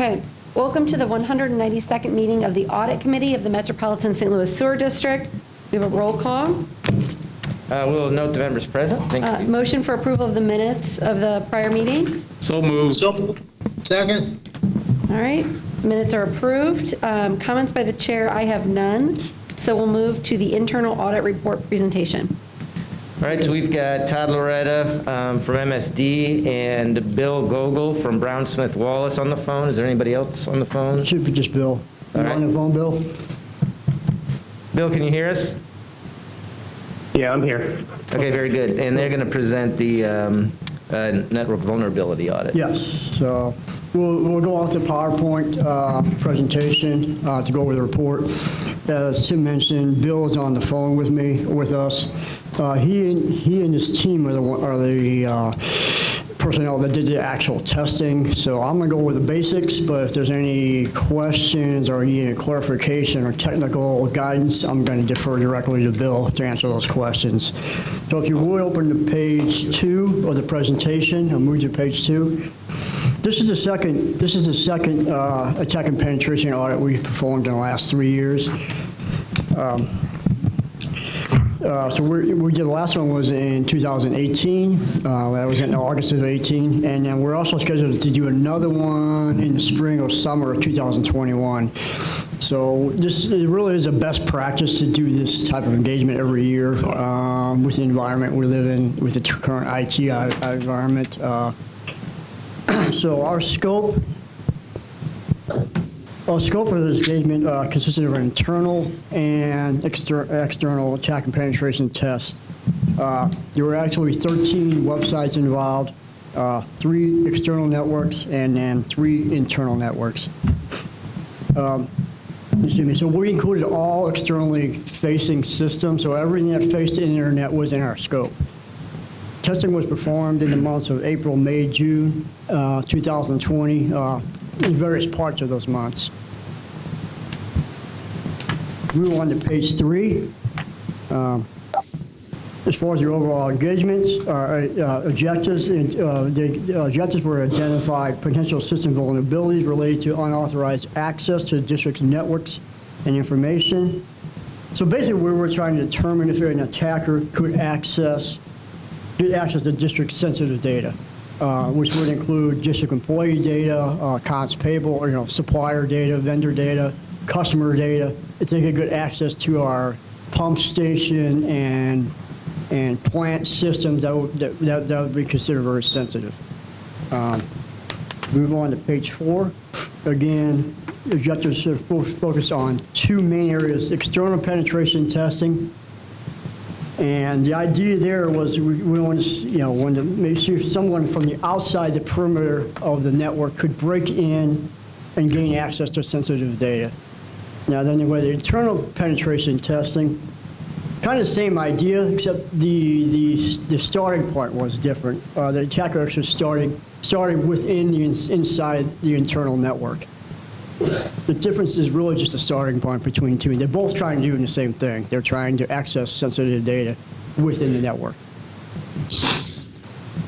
Okay. Welcome to the 192nd meeting of the Audit Committee of the Metropolitan St. Louis Sewer District. We have a roll call. We'll note the members present. Thank you. Motion for approval of the minutes of the prior meeting. So moved. Second. All right. Minutes are approved. Comments by the chair, I have none. So we'll move to the internal audit report presentation. All right, so we've got Todd Loretta from MSD and Bill Gogol from Brown Smith Wallace on the phone. Is there anybody else on the phone? Should be just Bill. All You right. on the phone, Bill? Bill, can you hear us? Yeah, I'm here. Okay, very good. And they're going to present the network vulnerability audit. Yes. So we'll go off the PowerPoint presentation to go over the report. As Tim mentioned, Bill is on the phone with us. He and his team are the personnel that did the actual testing. So I'm going to go over the basics, but if there's any questions or any clarification or technical guidance, I'm going to defer directly to Bill to answer those questions. So if you would open to page 2 of the presentation, I'll move to page 2. This is the second attack and penetration audit we've performed in the last 3 years. So we did the last one was in 2018. That was in August of 18, and then we're also scheduled to do another one in the spring or summer of 2021. So it really is a best practice to do this type of engagement every year with the environment we live in, with the current IT environment. So our scope for this engagement consisted of an internal and external attack and penetration tests. There were actually 13 websites involved, 3 external networks, and then 3 internal networks. So we included all externally facing systems, so everything that faced the internet was in our scope. Testing was performed in the months of April, May, June 2020, in various parts of those months. Move on to page 3. As far as the overall engagements, objectives, the objectives were to identify potential system vulnerabilities related to unauthorized access to the district's networks and information. So basically, we were trying to determine if an attacker could access to district sensitive data, which would include district employee data, accounts payable, supplier data, vendor data, customer data. If they could get access to our pump station and plant systems, that would be considered very sensitive. Move on to page 4. Again, the objectives are focused on 2 main areas: external penetration testing. And the idea there was we wanted to make sure someone from the outside the perimeter of the network could break in and gain access to sensitive data. Now then, with the internal penetration testing, kind of the same idea, except the starting point was different. The attacker actually started within inside the internal network. The difference is really just a starting point between two. They're both trying to do the same thing. They're trying to access sensitive data within the network.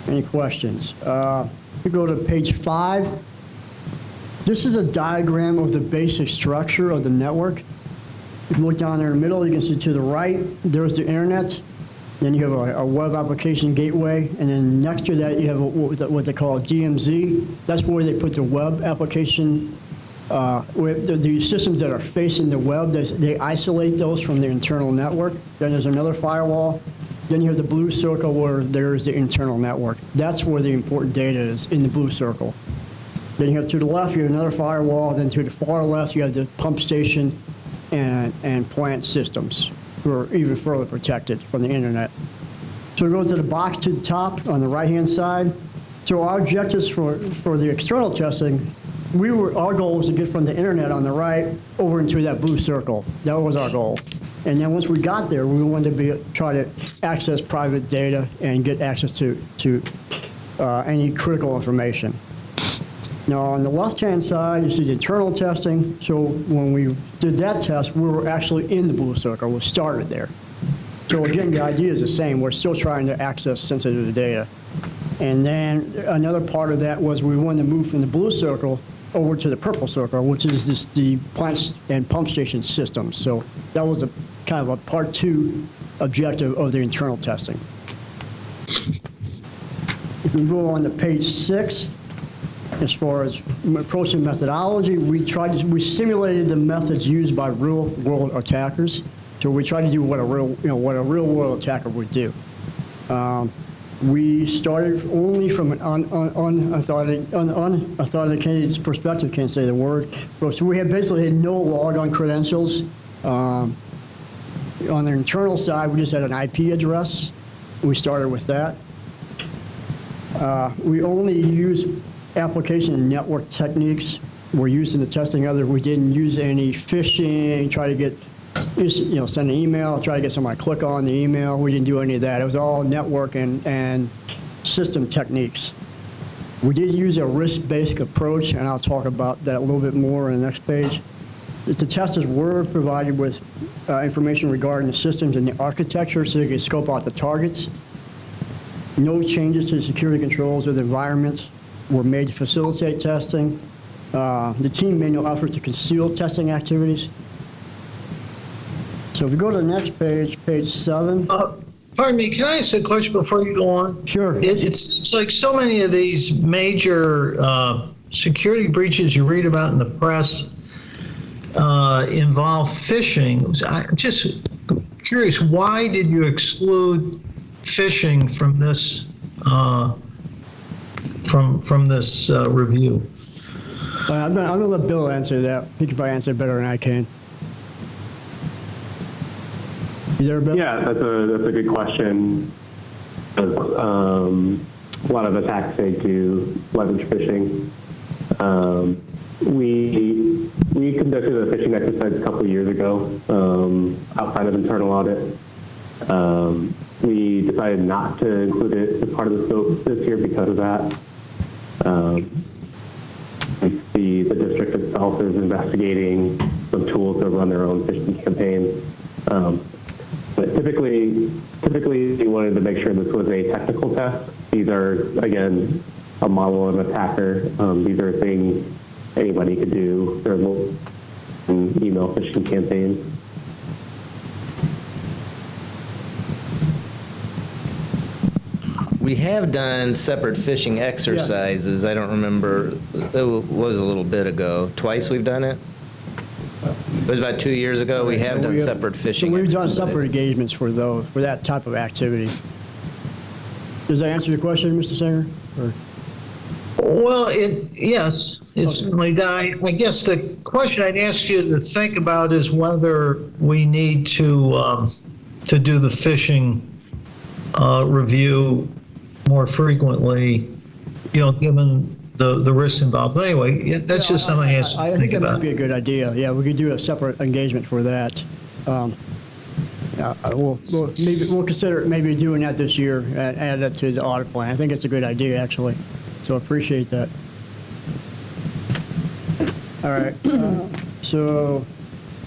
Any questions? We go to page 5. This is a diagram of the basic structure of the network. If you look down there in the middle, you can see to the right, there's the internet. Then you have a web application gateway, and then next to that you have what they call a DMZ. That's where they put the web application. The systems that are facing the web, they isolate those from the internal network. Then there's another firewall. Then you have the blue circle where there's the internal network. That's where the important data is, in the blue circle. Then you have to the left, you have another firewall. Then to the far left, you have the pump station and plant systems, who are even further protected from the internet. So we go to the box to the top on the right-hand side. So our objectives for the external testing, our goal was to get from the internet on the right over into that blue circle. That was our goal. And then once we got there, we wanted to try to access private data and get access to any critical information. Now on the left-hand side, you see the internal testing. So when we did that test, we were actually in the blue circle. We started there. So again, the idea is the same. We're still trying to access sensitive data. And then another part of that was we wanted to move from the blue circle over to the purple circle, which is the plants and pump station systems. So that was a kind of a part 2 objective of the internal testing. If we move on to page 6, as far as approach and methodology, we simulated the methods used by real world attackers. So we tried to do what a real world attacker would do. We started only from an unauthenticated perspective, can't say the word. So we basically had no logon credentials. On the internal side, we just had an IP address. We started with that. We only use application and network techniques. We're using the testing other. We didn't use any phishing, try to get, send an email, try to get somebody to click on the email. We didn't do any of that. It was all network and system techniques. We did use a risk-based approach, and I'll talk about that a little bit more on the next page. The testers were provided with information regarding the systems and the architecture so they could scope out the targets. No changes to the security controls or the environments were made to facilitate testing. The team made no effort to conceal testing activities. So if we go to the next page, page 7. Pardon me, can I ask a question before you go on? Sure. It seems like so many of these major security breaches you read about in the press involve phishing. I'm just curious, why did you exclude phishing from this from this review? I'm going to let Bill answer that. He can probably answer it better than I can. You there, Bill? Yeah, that's a good question. A lot of attacks to leverage phishing. We conducted a phishing exercise a couple of years ago outside of internal audit. We decided not to include it as part of the scope this year because of that. The district itself is investigating some tools to run their own phishing campaigns. But typically we wanted to make sure this was a technical test. These are, again, a model of an attacker. These are things anybody could do. They're email phishing campaigns. We have done separate phishing exercises. I don't remember, it was a little bit ago. Twice we've done it? It was about 2 years ago. We have done separate phishing So we've done exercises. separate engagements for that type of activity. Does that answer your question, Mr. Singer? Or? Well, yes, it certainly does. I guess the question I'd ask you to think about is whether we need to do the phishing review more frequently, given the risks involved. But anyway, that's just something I have to think that about. might be a good idea. Yeah, we could do a separate engagement for that. We'll consider maybe doing that this year and add that to the audit plan. I think it's a good idea, actually. So I appreciate that. All right. All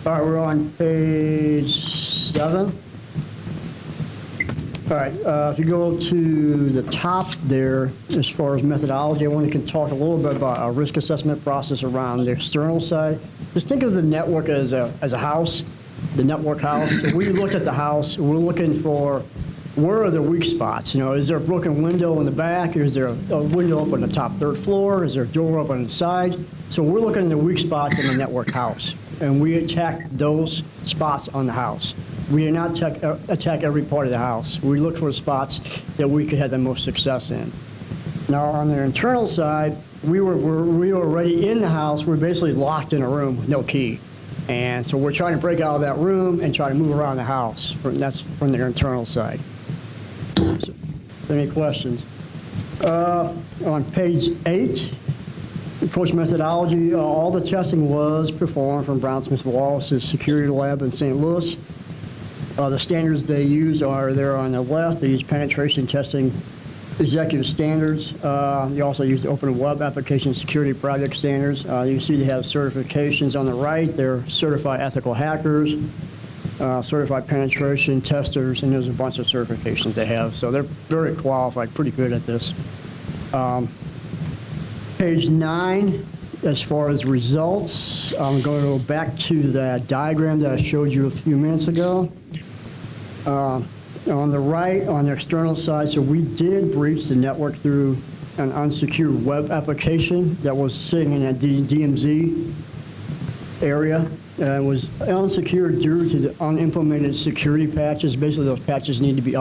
right, we're on page 7. All right, if you go to the top there, as far as methodology, I want to talk a little bit about our risk assessment process around the external side. Just think of the network as a house, the network house. So we look at the house, we're looking for where are the weak spots? Is there a broken window in the back? Is there a window up on the top 3rd floor? Is there a door up on the side? So we're looking at the weak spots in the network house, and we attack those spots on the house. We do not attack every part of the house. We look for spots that we could have the most success in. Now, on the internal side, we were already in the house. We're basically locked in a room with no key. And so we're trying to break out of that room and try to move around the house. That's from the internal side. So, any questions? On page 8, approach methodology, all the testing was performed from Brown Smith Wallace's security lab in St. Louis. The standards they use are there on the left. They use penetration testing executive standards. They also use the Open Web Application Security Project standards. You can see they have certifications on the right. They're certified ethical hackers, certified penetration testers, and there's a bunch of certifications they have. So they're very qualified, pretty good at this. Page 9 As far as results, I'm going to go back to that diagram that I showed you a few minutes ago. On the right, on the external side, so we did breach the network through an unsecured web application that was sitting in that DMZ area. It was unsecured due to the unimplemented security patches. Basically, those patches need to be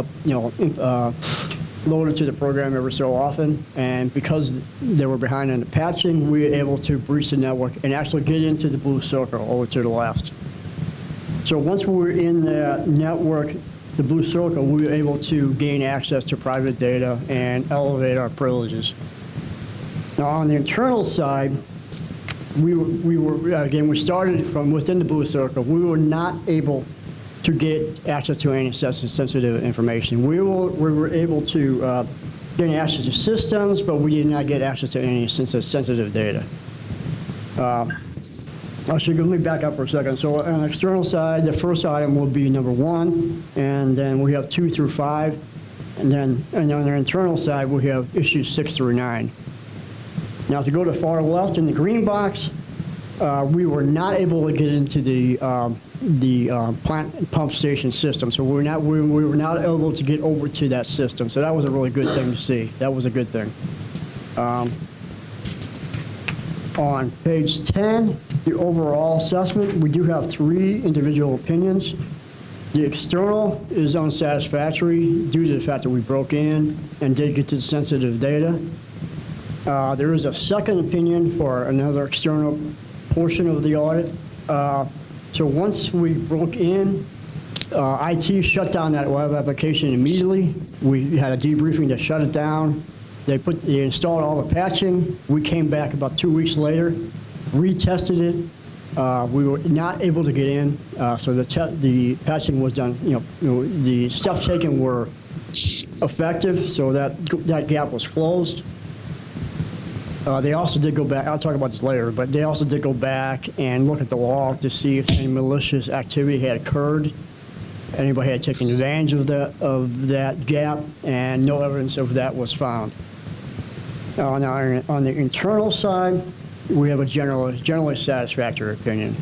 loaded to the program every so often. And because they were behind on the patching, we were able to breach the network and actually get into the blue circle over to the left. So once we were in that network, the blue circle, we were able to gain access to private data and elevate our privileges. Now, on the internal side, we started from within the blue circle. We were not able to get access to any sensitive information. We were able to gain access to systems, but we did not get access to any sensitive data. Actually, let me back up for a second. So on the external side, the first item will be number 1, and then we have 2 through 5, and on the internal side, we have issues 6 through 9. Now, if you go to far left in the green box, we were not able to get into the plant pump station system. So we were not able to get over to that system. So that was a really good thing to see. That was a good thing. On page 10, the overall assessment, we do have 3 individual opinions. The external is unsatisfactory due to the fact that we broke in and did get to sensitive data. There is a second opinion for another external portion of the audit. So once we broke in, IT shut down that web application immediately. We had a debriefing to shut it down. They installed all the patching. We came back about 2 weeks later, retested it. We were not able to get in, so the patching was done. The steps taken were effective, so that gap was closed. They also did go back. I'll talk about this later, but they also did go back and look at the log to see if any malicious activity had occurred. Anybody had taken advantage of that gap, and no evidence of that was found. Now, on the internal side, we have a generally satisfactory opinion.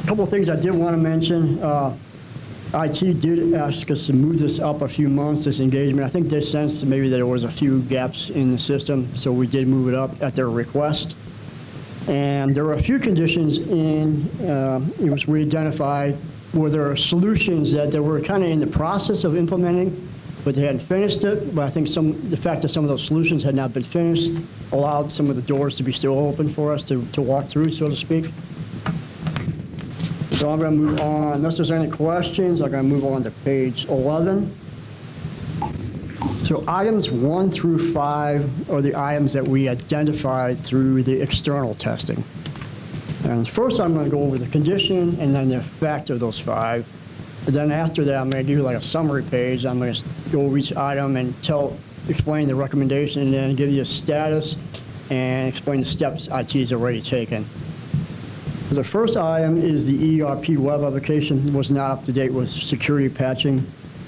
A couple of things I did want to mention. IT did ask us to move this up a few months, this engagement. I think they sensed maybe that there was a few gaps in the system, so we did move it up at their request. And there were a few conditions which we identified where there are solutions that they were kind of in the process of implementing, but they hadn't finished it. But I think the fact that some of those solutions had not been finished allowed some of the doors to be still open for us to walk through, so to speak. So I'm going to move on. Unless there's any questions, I'm going to move on to page 11. So items 1 through 5 are the items that we identified through the external testing. And first, I'm going to go over the condition and then the effect of those 5. And then after that, I'm going to do like a summary page. I'm going to go over each item and explain the recommendation and then give you a status and explain the steps IT has already taken. The first item is the ERP web application was not up to date with security patching.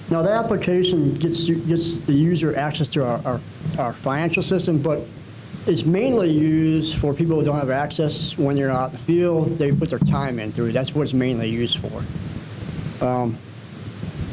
Now, the application gets the user access to our financial system, but it's mainly used for people who don't have access when they're out in the field. They put their time in through it. That's what it's mainly used for.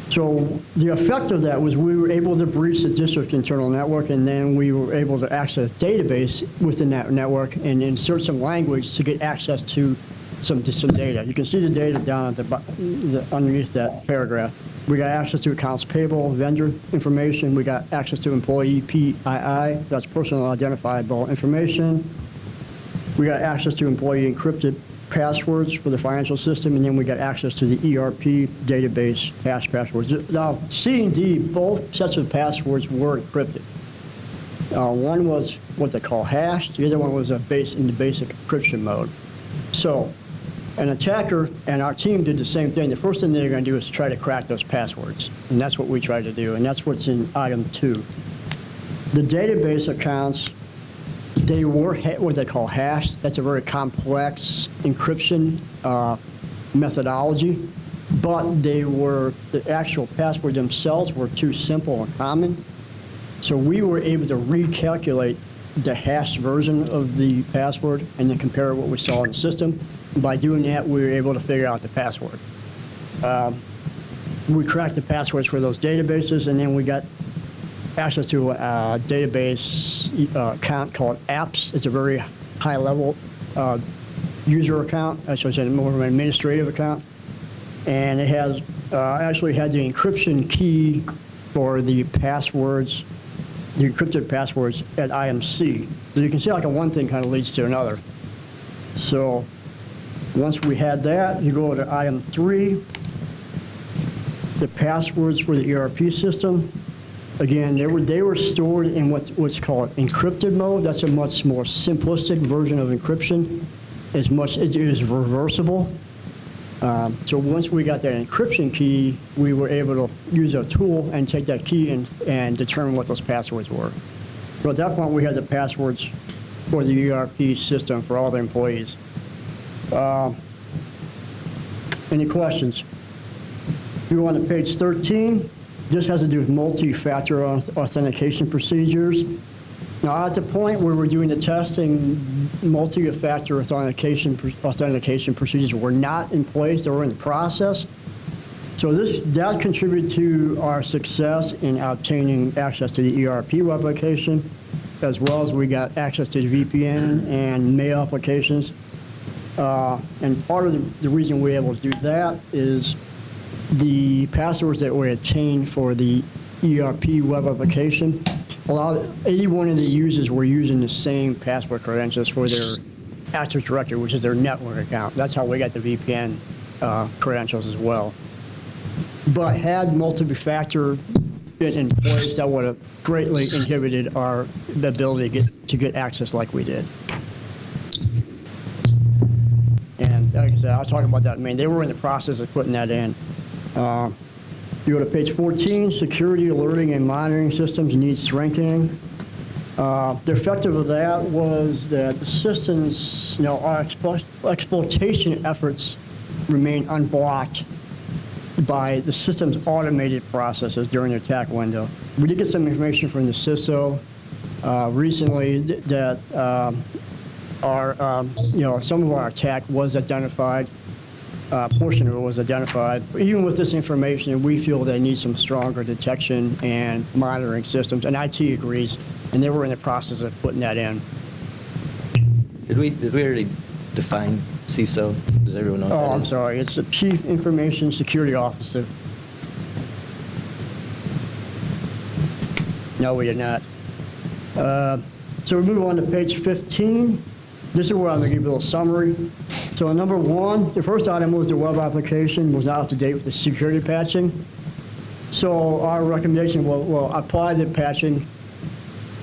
So the effect of that was we were able to breach the district internal network, and then we were able to access database within that network and insert some language to get access to some data. You can see the data down at underneath that paragraph. We got access to accounts payable, vendor information. We got access to employee PII, that's personal identifiable information. We got access to employee encrypted passwords for the financial system, and then we got access to the ERP database hash passwords. Now, C and D, both sets of passwords were encrypted. One was what they call hashed. The other one was in the basic encryption mode. So an attacker and our team did the same thing. The first thing they're going to do is try to crack those passwords, and that's what we tried to do, and that's what's in item 2. The database accounts, they were what they call hashed. That's a very complex encryption methodology, but the actual password themselves were too simple and common. So we were able to recalculate the hashed version of the password and then compare what we saw in the system. And by doing that, we were able to figure out the password. We cracked the passwords for those databases, and then we got access to a database account called Apps. It's a very high-level user account. I should say more of an administrative account. And it has actually had the encryption key for the passwords, the encrypted passwords at IMC. So you can see like a one thing kind of leads to another. So once we had that, you go to item 3, the passwords for the ERP system. Again, they were stored in what's called encrypted mode. That's a much more simplistic version of encryption. It is reversible. So once we got that encryption key, we were able to use a tool and take that key and determine what those passwords were. So at that point, we had the passwords for the ERP system for all the employees. Any questions? If you go on to page 13, this has to do with multi-factor authentication procedures. Now, at the point where we're doing the testing, multi-factor authentication procedures were not in place. They were in the process. So that contributed to our success in obtaining access to the ERP web application, as well as we got access to the VPN and mail applications. And part of the reason we were able to do that is the passwords that were obtained for the ERP web application. 81 of the users were using the same password credentials for their Active Directory, which is their network account. That's how we got the VPN credentials as well. But had multi-factor been in place, that would have greatly inhibited our ability to get access like we did. And like I said, I'll talk about that. I mean, they were in the process of putting that in. You go to page 14, security alerting and monitoring systems need strengthening. The effective of that was that the systems, our exploitation efforts remain unblocked by the system's automated processes during the attack window. We did get some information from the CISO recently that some of our attack was identified. Portion of it was identified. But even with this information, we feel they need some stronger detection and monitoring systems, and IT agrees, and they were in the process of putting that in. Did we already define CISO? Does everyone know what that I'm is? sorry. It's the Chief Information Security Officer. No, we did not. So we move on to page 15. This is where I'm going to give you a little summary. So number 1, the first item was the web application was not up to date with the security patching. So our recommendation will apply the patching,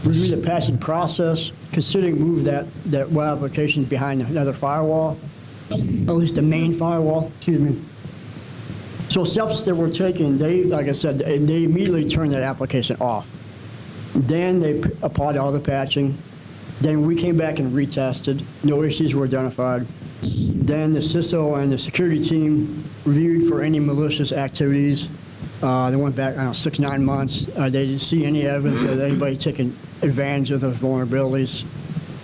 review the patching process, considering move that web application behind another firewall, at least the main firewall, excuse me. So steps that were taken, like I said, they immediately turned that application off. Then they applied all the patching. Then we came back and retested. No issues were identified. Then the CISO and the security team reviewed for any malicious activities. They went back 6-9 months. They didn't see any evidence of anybody taking advantage of those vulnerabilities.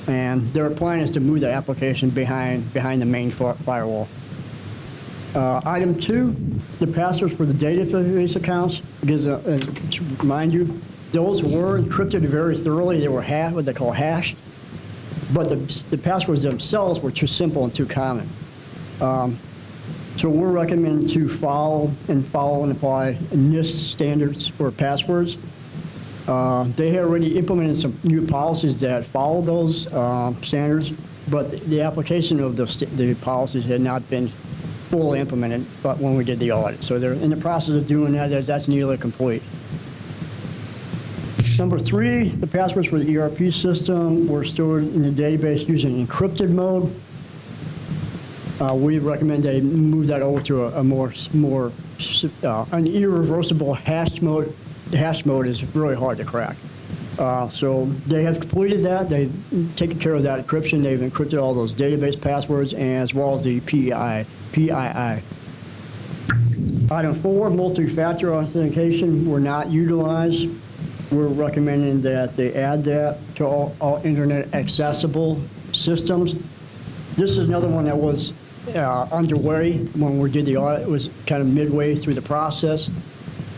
And their plan is to move the application behind the main firewall. Item 2, the passwords for the database accounts. Because, to remind you, those were encrypted very thoroughly. They were what they call hashed. But the passwords themselves were too simple and too common. So we're recommending to follow and apply NIST standards for passwords. They had already implemented some new policies that follow those standards, but the application of the policies had not been fully implemented but when we did the audit. So they're in the process of doing that. That's nearly complete. Number 3, the passwords for the ERP system were stored in the database using encrypted mode. We recommend they move that over to a more an irreversible hash mode. The hash mode is really hard to crack. So they have completed that. They've taken care of that encryption. They've encrypted all those database passwords as well as the PII. Item 4, multi-factor authentication were not utilized. We're recommending that they add that to all internet accessible systems. This is another one that was underway when we did the audit. It was kind of midway through the process.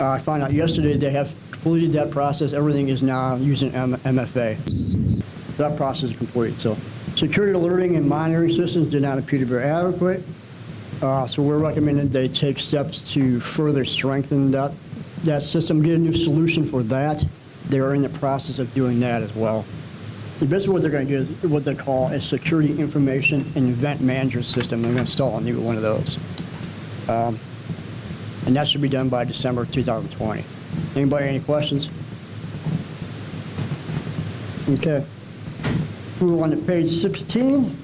I found out yesterday they have completed that process. Everything is now using MFA. That process is complete. So security alerting and monitoring systems did not appear to be adequate. So we're recommending they take steps to further strengthen that system, get a new solution for that. They are in the process of doing that as well. And basically what they're going to get is what they call a security information and event management system. They're going to install a new one of those. And that should be done by December 2020. Anybody, any questions? Okay. Move on to page 16.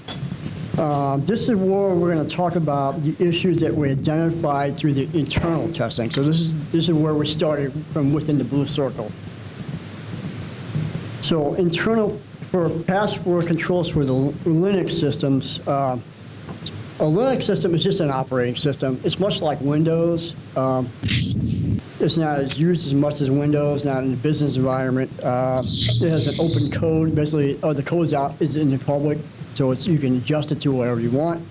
This is where we're going to talk about the issues that we identified through the internal testing. So this is where we started from within the blue circle. So internal, for password controls for the Linux systems, a Linux system is just an operating system. It's much like Windows. It's not as used as much as Windows, not in the business environment. It has an open code. Basically, the code is in the public, so you can adjust it to whatever you want.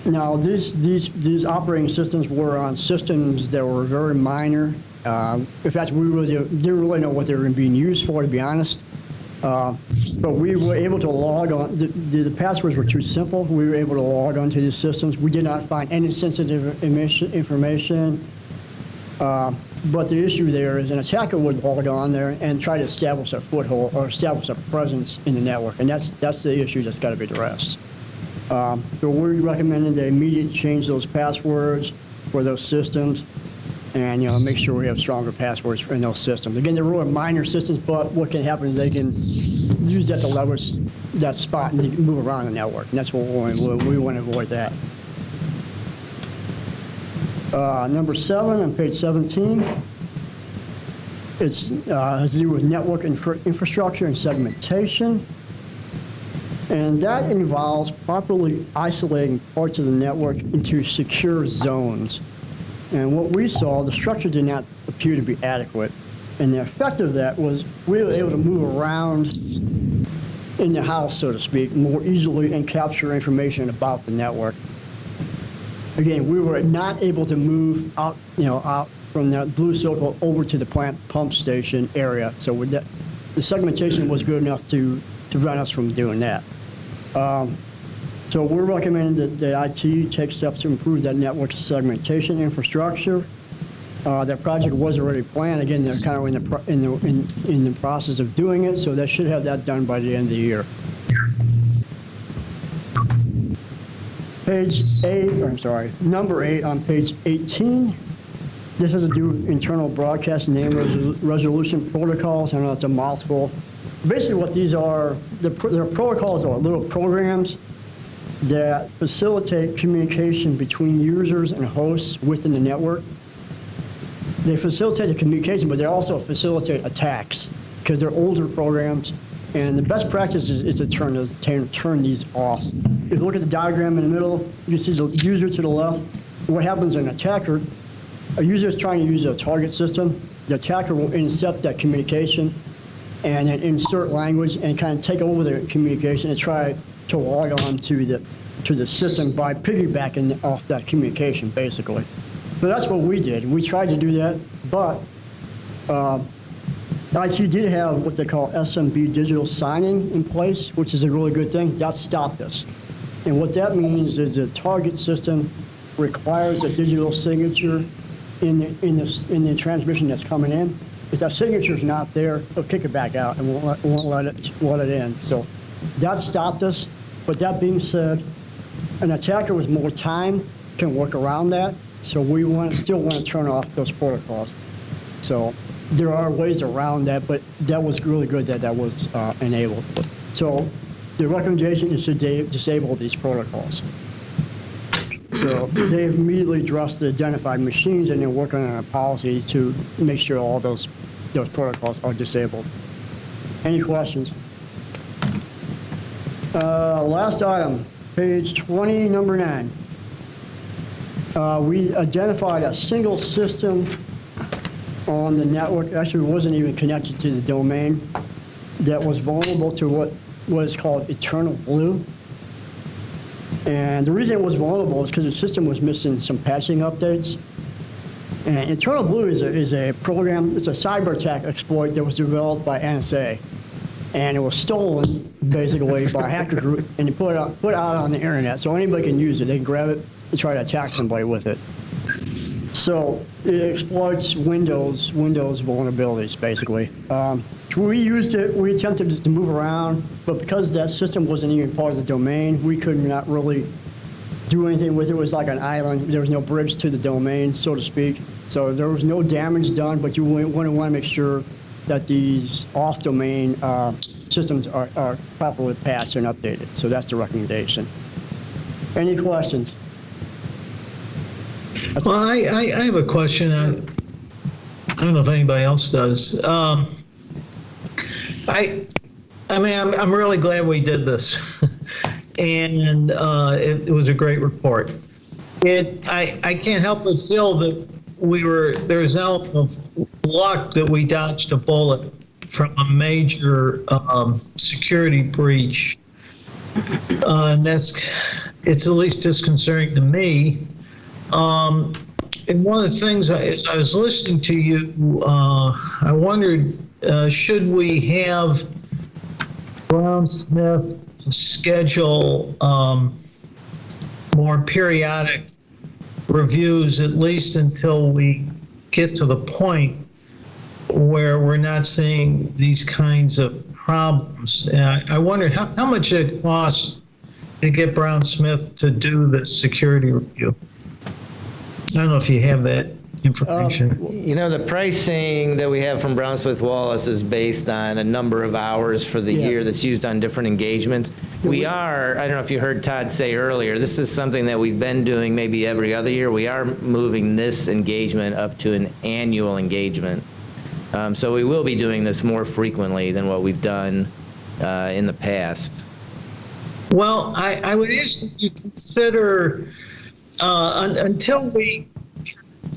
Now, these operating systems were on systems that were very minor. In fact, we really didn't really know what they were being used for, to be honest. But we were able to log on. The passwords were too simple. We were able to log onto these systems. We did not find any sensitive information. But the issue there is an attacker would log on there and try to establish a foothold or establish a presence in the network, and that's the issue that's got to be addressed. So we're recommending they immediately change those passwords for those systems, and make sure we have stronger passwords in those systems. Again, they're really minor systems, but what can happen is they can use that to leverage that spot and they can move around the network, and that's what we want to avoid that. Number 7 on page 17, it has to do with network infrastructure and segmentation. And that involves properly isolating parts of the network into secure zones. And what we saw, the structure did not appear to be adequate. And the effect of that was we were able to move around in the house, so to speak, more easily and capture information about the network. Again, we were not able to move out from that blue circle over to the plant pump station area. So with that, the segmentation was good enough to prevent us from doing that. So we're recommending that the IT take steps to improve that network segmentation infrastructure. That project was already planned. Again, they're kind of in the process of doing it, so they should have that done by the end of the year. Number 8 on page 18. This has to do with internal broadcast name resolution protocols. I know it's a mouthful. Basically what these are, their protocols are little programs that facilitate communication between users and hosts within the network. They facilitate the communication, but they also facilitate attacks because they're older programs. And the best practice is to turn these off. If you look at the diagram in the middle, you see the user to the left. What happens in an attacker, a user is trying to use a target system. The attacker will intercept that communication and then insert language and kind of take over the communication and try to log on to the system by piggybacking off that communication, basically. So that's what we did. We tried to do that, but IT did have what they call SMB digital signing in place, which is a really good thing. That stopped us. And what that means is the target system requires a digital signature in the transmission that's coming in. If that signature is not there, it'll kick it back out and won't let it in. So that stopped us. But that being said, an attacker with more time can work around that. So we still want to turn off those protocols. So there are ways around that, but that was really good that was enabled. So the recommendation is to disable these protocols. So they immediately addressed the identified machines and they're working on a policy to make sure all those protocols are disabled. Any questions? Last item, page 20, number 9. We identified a single system on the network, actually wasn't even connected to the domain, that was vulnerable to what was called Eternal Blue. And the reason it was vulnerable is because the system was missing some patching updates. And Eternal Blue is a program, it's a cyber attack exploit that was developed by NSA. And it was stolen, basically, by a hacker group and put out on the internet. So anybody can use it. They can grab it and try to attack somebody with it. So it exploits Windows vulnerabilities, basically. We used it, we attempted to move around, but because that system wasn't even part of the domain, we could not really do anything with it. It was like an island. There was no bridge to the domain, so to speak. So there was no damage done, but you want to make sure that these off-domain systems are properly patched and updated. So that's the recommendation. Any questions? Well, I have a question. I don't know if anybody else does. I'm really glad we did this, and it was a great report. I can't help but feel that there's an element of luck that we dodged a bullet from a major security breach, and it's at least disconcerting to me. And one of the things, as I was listening to you, I wondered, should we have Brown-Smith schedule more periodic reviews, at least until we get to the point where we're not seeing these kinds of problems? I wonder how much it costs to get Brown-Smith to do this security review. I don't know if you have that information. You know, the pricing that we have from Brown-Smith Wallace is based on a number of hours for the year that's used on different engagements. I don't know if you heard Todd say earlier, this is something that we've been doing maybe every other year. We are moving this engagement up to an annual engagement. So we will be doing this more frequently than what we've done in the past. Well, I would ask you to consider until we,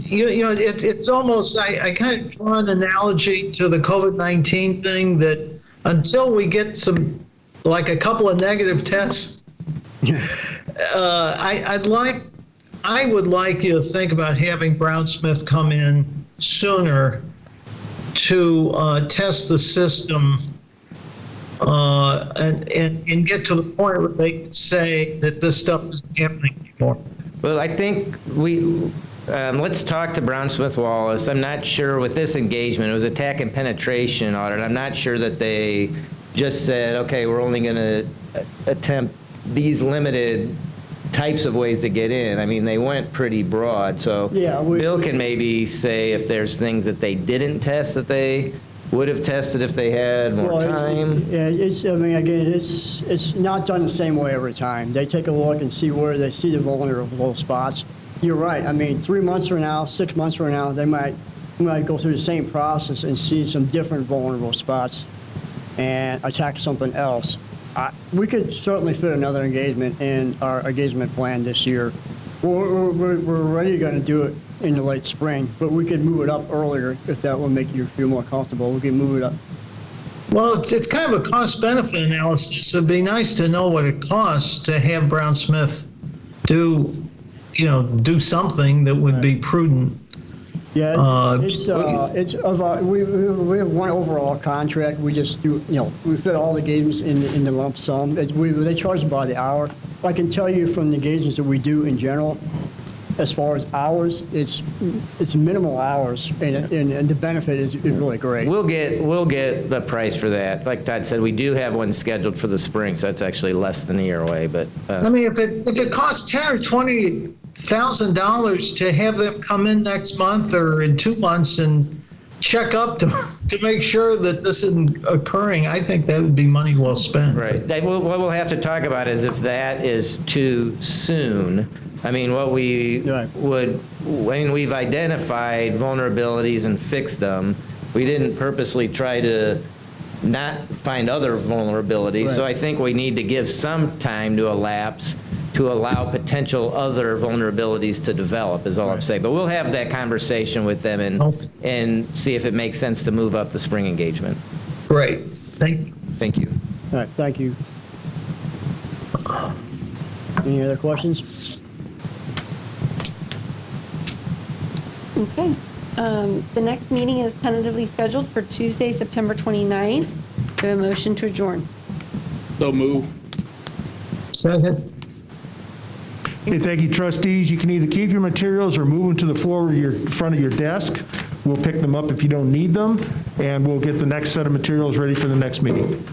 it's almost, I kind of draw an analogy to the COVID-19 thing, that until we get like a couple of negative tests, I would like you to think about having Brown-Smith come in sooner to test the system and get to the point where they can say that this stuff isn't happening anymore. Well, I think let's talk to Brown-Smith Wallace. I'm not sure with this engagement, it was attack and penetration audit. I'm not sure that they just said, okay, we're only going to attempt these limited types of ways to get in. I mean, they went pretty broad. So Bill can maybe say if there's things that they didn't test that they would have tested if they had more time. It's not done the same way every time. They take a look and see where they see the vulnerable spots. You're right. I mean, 3 months from now, 6 months from now, they might go through the same process and see some different vulnerable spots and attack something else. We could certainly fit another engagement in our engagement plan this year. We're already going to do it in the late spring, but we could move it up earlier if that will make you feel more comfortable. We can move it up. Well, it's kind of a cost-benefit analysis. It'd be nice to know what it costs to have Brown-Smith do something that would be prudent. Yeah, we have one overall contract. We just do, we fit all the engagements in the lump sum. They charge by the hour. I can tell you from the engagements that we do in general, as far as hours, it's minimal hours, and the benefit is really great. We'll get the price for that. Like Todd said, we do have one scheduled for the spring, so it's actually less than a year away. But I mean, if it costs $10,000 or $20,000 to have them come in next month or in 2 months and check up to make sure that this isn't occurring, I think that would be money well spent. Right. What we'll have to talk about is if that is too soon. I mean, we've identified vulnerabilities and fixed them. We didn't purposely try to not find other vulnerabilities. So Right. I think we need to give some time to elapse to allow potential other vulnerabilities to develop, is all I'm saying. But we'll have that conversation with them and see if it makes sense to move up the spring engagement. Great. Thank you. Thank you. All right, thank you. Any other questions? Okay. The next meeting is tentatively scheduled for Tuesday, September 29th. Do I have a motion to adjourn? So move. Second. Okay, thank you, trustees. You can either keep your materials or move them to the floor of your front of your desk. We'll pick them up if you don't need them, and we'll get the next set of materials ready for the next meeting.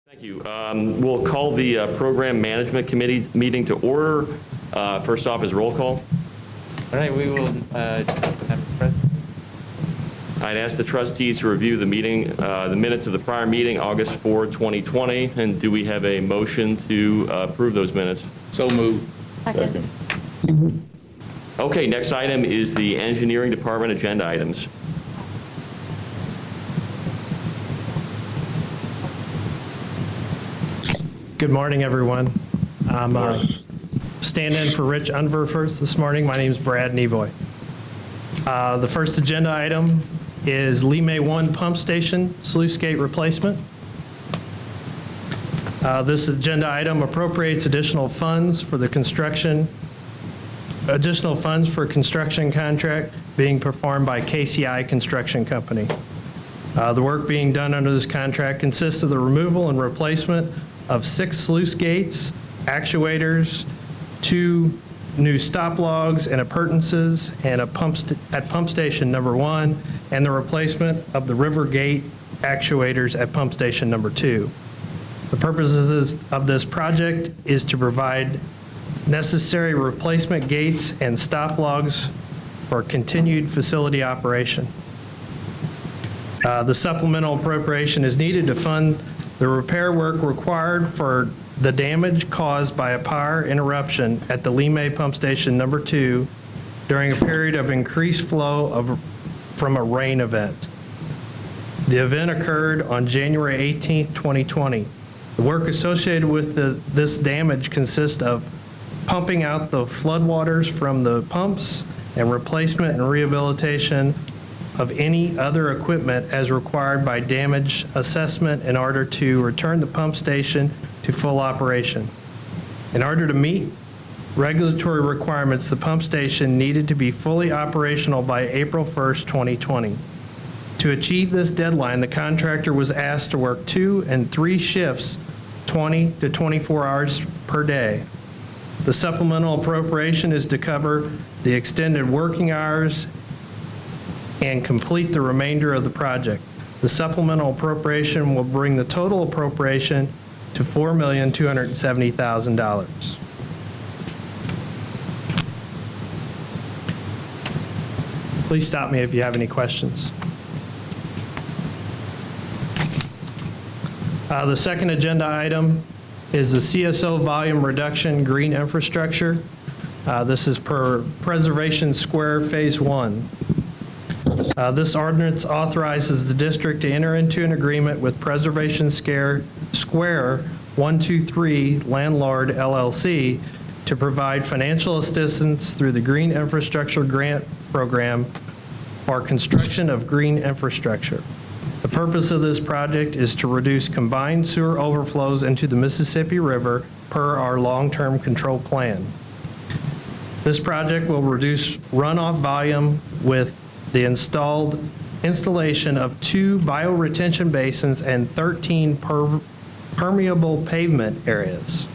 Thank you. We'll call the Program Management Committee meeting to order. First off is roll call. All right, we will have a president. I'd ask the trustees to review the meeting, the minutes of the prior meeting, August 4, 2020, and do we have a motion to approve those minutes? So move. Second. Okay, next item is the Engineering Department agenda items. Good morning, everyone. I'm standing in for Rich Unverfurth this morning. My name is Brad Nevoy. The first agenda item is Limay 1 pump station sluice gate replacement. This agenda item appropriates additional funds for construction contract being performed by KCI Construction Company. The work being done under this contract consists of the removal and replacement of 6 sluice gates, actuators, 2 new stop logs and appurtenances, and at pump station number 1, and the replacement of the river gate actuators at pump station number 2. The purposes of this project is to provide necessary replacement gates and stop logs for continued facility operation. The supplemental appropriation is needed to fund the repair work required for the damage caused by a power interruption at the Limay Pump Station number 2 during a period of increased flow from a rain event. The event occurred on January 18, 2020. The work associated with this damage consists of pumping out the floodwaters from the pumps and replacement and rehabilitation of any other equipment as required by damage assessment in order to return the pump station to full operation. In order to meet regulatory requirements, the pump station needed to be fully operational by April 1st, 2020. To achieve this deadline, the contractor was asked to work 2 and 3 shifts, 20 to 24 hours per day. The supplemental appropriation is to cover the extended working hours and complete the remainder of the project. The supplemental appropriation will bring the total appropriation to $4,270,000. Please stop me if you have any questions. The second agenda item is the CSO volume reduction green infrastructure. This is per Preservation Square Phase 1. This ordinance authorizes the district to enter into an agreement with Preservation Square 123 Landlord LLC to provide financial assistance through the Green Infrastructure Grant Program for construction of green infrastructure. The purpose of this project is to reduce combined sewer overflows into the Mississippi River per our long-term control plan. This project will reduce runoff volume with the installation of 2 bioretention basins and 13 permeable pavement areas.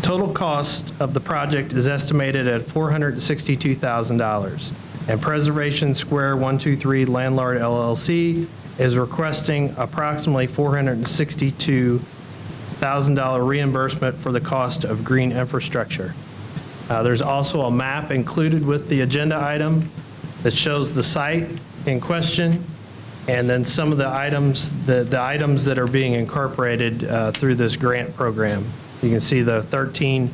Total cost of the project is estimated at $462,000, and Preservation Square 123 Landlord LLC is requesting approximately $462,000 reimbursement for the cost of green infrastructure. There's also a map included with the agenda item that shows the site in question, and then some of the items, the items that are being incorporated through this grant program. You can see the 13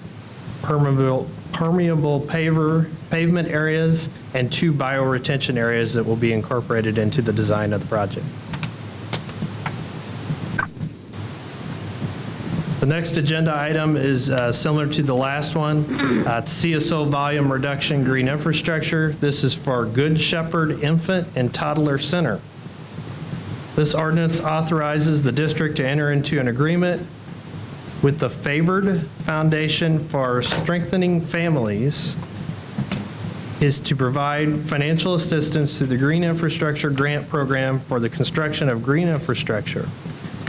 permeable pavement areas and 2 bioretention areas that will be incorporated into the design of the project. The next agenda item is similar to the last one. It's CSO volume reduction green infrastructure. This is for Good Shepherd Infant and Toddler Center. This ordinance authorizes the district to enter into an agreement with the Favored Foundation for Strengthening Families is to provide financial assistance through the Green Infrastructure Grant Program for the construction of green infrastructure.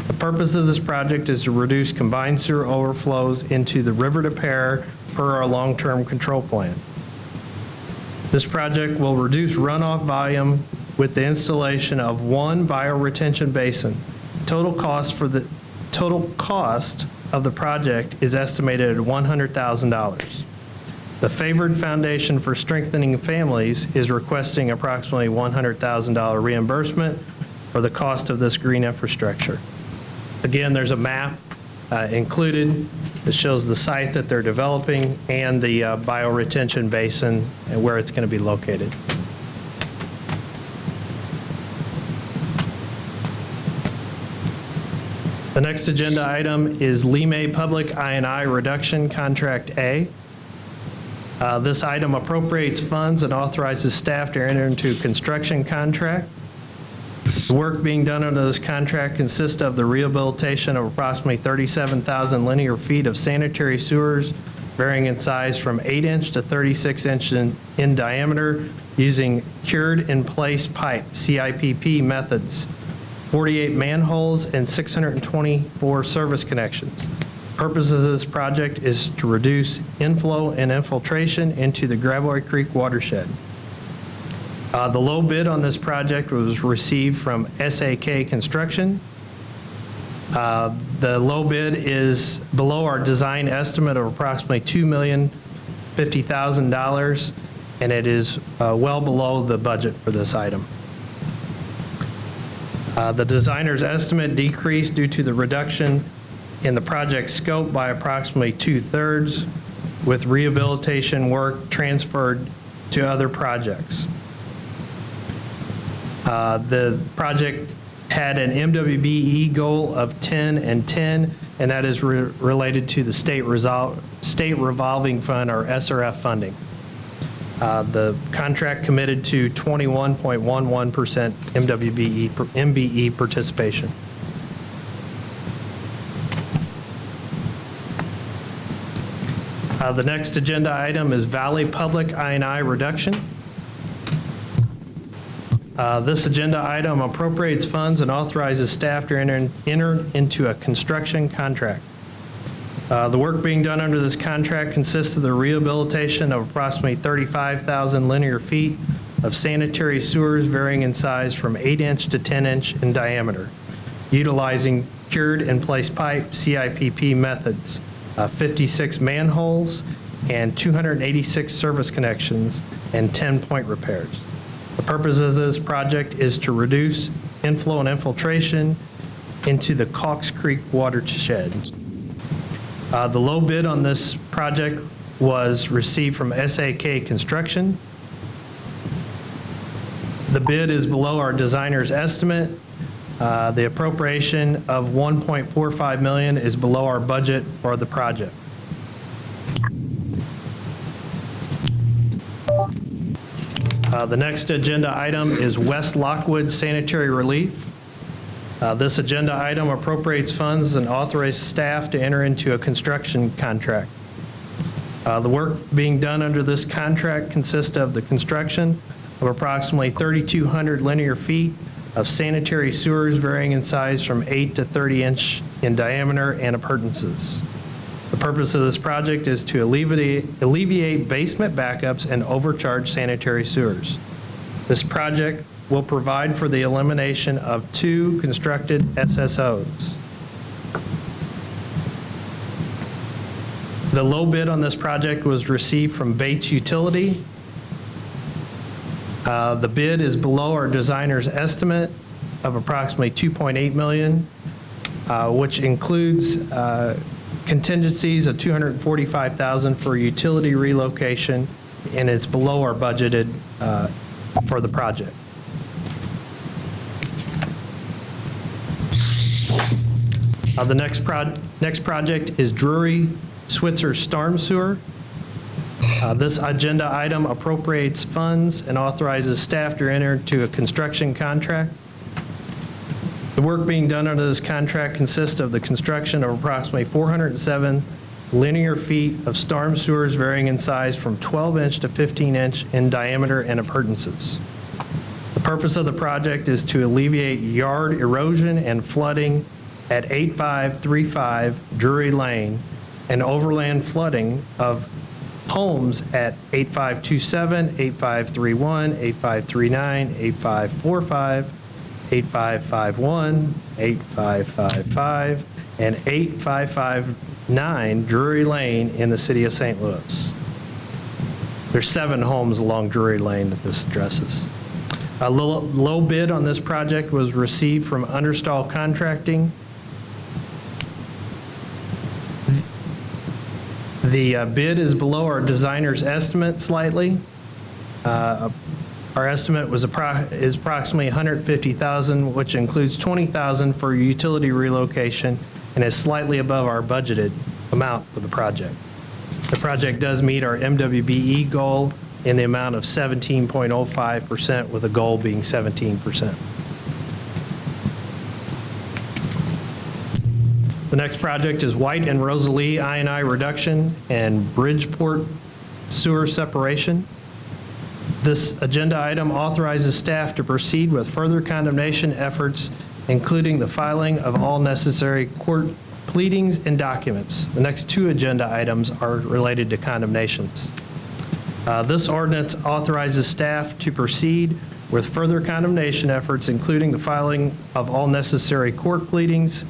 The purpose of this project is to reduce combined sewer overflows into the River de Pere per our long-term control plan. This project will reduce runoff volume with the installation of 1 bioretention basin. Total cost of the project is estimated at $100,000. The Favored Foundation for Strengthening Families is requesting approximately $100,000 reimbursement for the cost of this green infrastructure. Again, there's a map included that shows the site that they're developing and the bioretention basin and where it's going to be located. The next agenda item is Lime Public I&I Reduction Contract A. This item appropriates funds and authorizes staff to enter into a construction contract. The work being done under this contract consists of the rehabilitation of approximately 37,000 linear feet of sanitary sewers varying in size from 8-inch to 36-inch in diameter using cured-in-place pipe, CIPP methods, 48 manholes, and 624 service connections. The purpose of this project is to reduce inflow and infiltration into the Gravois Creek watershed. The low bid on this project was received from SAK Construction. The low bid is below our design estimate of approximately $2,050,000, and it is well below the budget for this item. The designer's estimate decreased due to the reduction in the project scope by approximately 2/3, with rehabilitation work transferred to other projects. The project had an MWBE goal of 10 and 10, and that is related to the state revolving fund, or SRF funding. The contract committed to 21.11% MBE participation. The next agenda item is Valley Public I&I reduction. This agenda item appropriates funds and authorizes staff to enter into a construction contract. The work being done under this contract consists of the rehabilitation of approximately 35,000 linear feet of sanitary sewers varying in size from 8-inch to 10-inch in diameter, utilizing cured in place pipe CIPP methods, 56 manholes, and 286 service connections, and 10 point repairs. The purpose of this project is to reduce inflow and infiltration into the Cox Creek watershed. The low bid on this project was received from SAK Construction. The bid is below our designer's estimate. The appropriation of $1.45 million is below our budget for the project. The next agenda item is West Lockwood Sanitary Relief. This agenda item appropriates funds and authorizes staff to enter into a construction contract. The work being done under this contract consists of the construction of approximately 3,200 linear feet of sanitary sewers varying in size from 8 to 30 inch in diameter and appurtenances. The purpose of this project is to alleviate basement backups and overcharged sanitary sewers. This project will provide for the elimination of 2 constructed SSOs. The low bid on this project was received from Bates Utility. The bid is below our designer's estimate of approximately $2.8 million, which includes contingencies of $245,000 for utility relocation, and it's below our budgeted for the project. The next project is Drury Switzer Storm Sewer. This agenda item appropriates funds and authorizes staff to enter into a construction contract. The work being done under this contract consists of the construction of approximately 407 linear feet of storm sewers varying in size from 12-inch to 15-inch in diameter and appurtenances. The purpose of the project is to alleviate yard erosion and flooding at 8535 Drury Lane and overland flooding of homes at 8527, 8531, 8539, 8545, 8551, 8555, and 8559 Drury Lane in the city of St. Louis. There's 7 homes along Drury Lane that this addresses. A low bid on this project was received from Understall Contracting. The bid is below our designer's estimate slightly. Our estimate is approximately $150,000, which includes $20,000 for utility relocation and is slightly above our budgeted amount for the project. The project does meet our MWBE goal in the amount of 17.05%, with a goal being 17%. The next project is White and Rosalie I&I reduction and Bridgeport sewer separation. This agenda item authorizes staff to proceed with further condemnation efforts, including the filing of all necessary court pleadings and documents. The next 2 agenda items are related to condemnations. This ordinance authorizes staff to proceed with further condemnation efforts, including the filing of all necessary court pleadings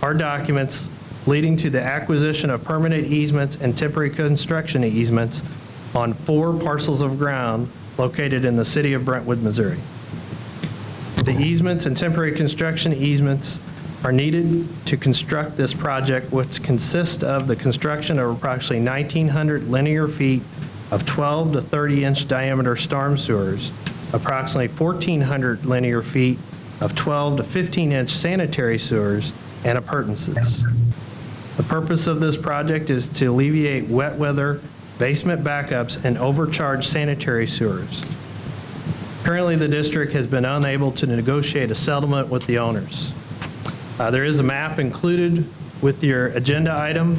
or documents leading to the acquisition of permanent easements and temporary construction easements on 4 parcels of ground located in the city of Brentwood, Missouri. The easements and temporary construction easements are needed to construct this project, which consists of the construction of approximately 1,900 linear feet of 12 to 30-inch diameter storm sewers, approximately 1,400 linear feet of 12 to 15-inch sanitary sewers, and appurtenances. The purpose of this project is to alleviate wet weather basement backups, and overcharged sanitary sewers. Currently, the district has been unable to negotiate a settlement with the owners. There is a map included with your agenda item,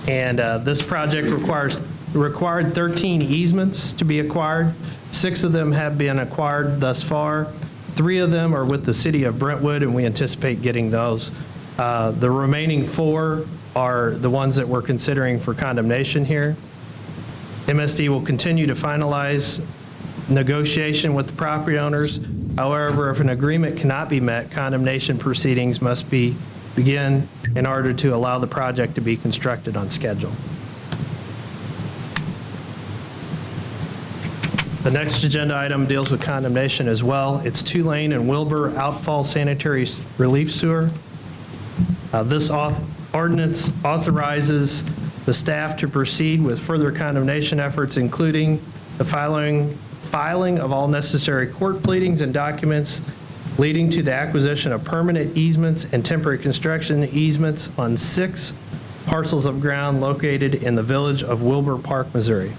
and this project required 13 easements to be acquired. 6 of them have been acquired thus far. 3 of them are with the city of Brentwood, and we anticipate getting those. The remaining 4 are the ones that we're considering for condemnation here. MSD will continue to finalize negotiation with the property owners. However, if an agreement cannot be met, condemnation proceedings must begin in order to allow the project to be constructed on schedule. The next agenda item deals with condemnation as well. It's Tulane and Wilbur Outfall Sanitary Relief Sewer. This ordinance authorizes the staff to proceed with further condemnation efforts, including the filing of all necessary court pleadings and documents leading to the acquisition of permanent easements and temporary construction easements on 6 parcels of ground located in the village of Wilbur Park, Missouri.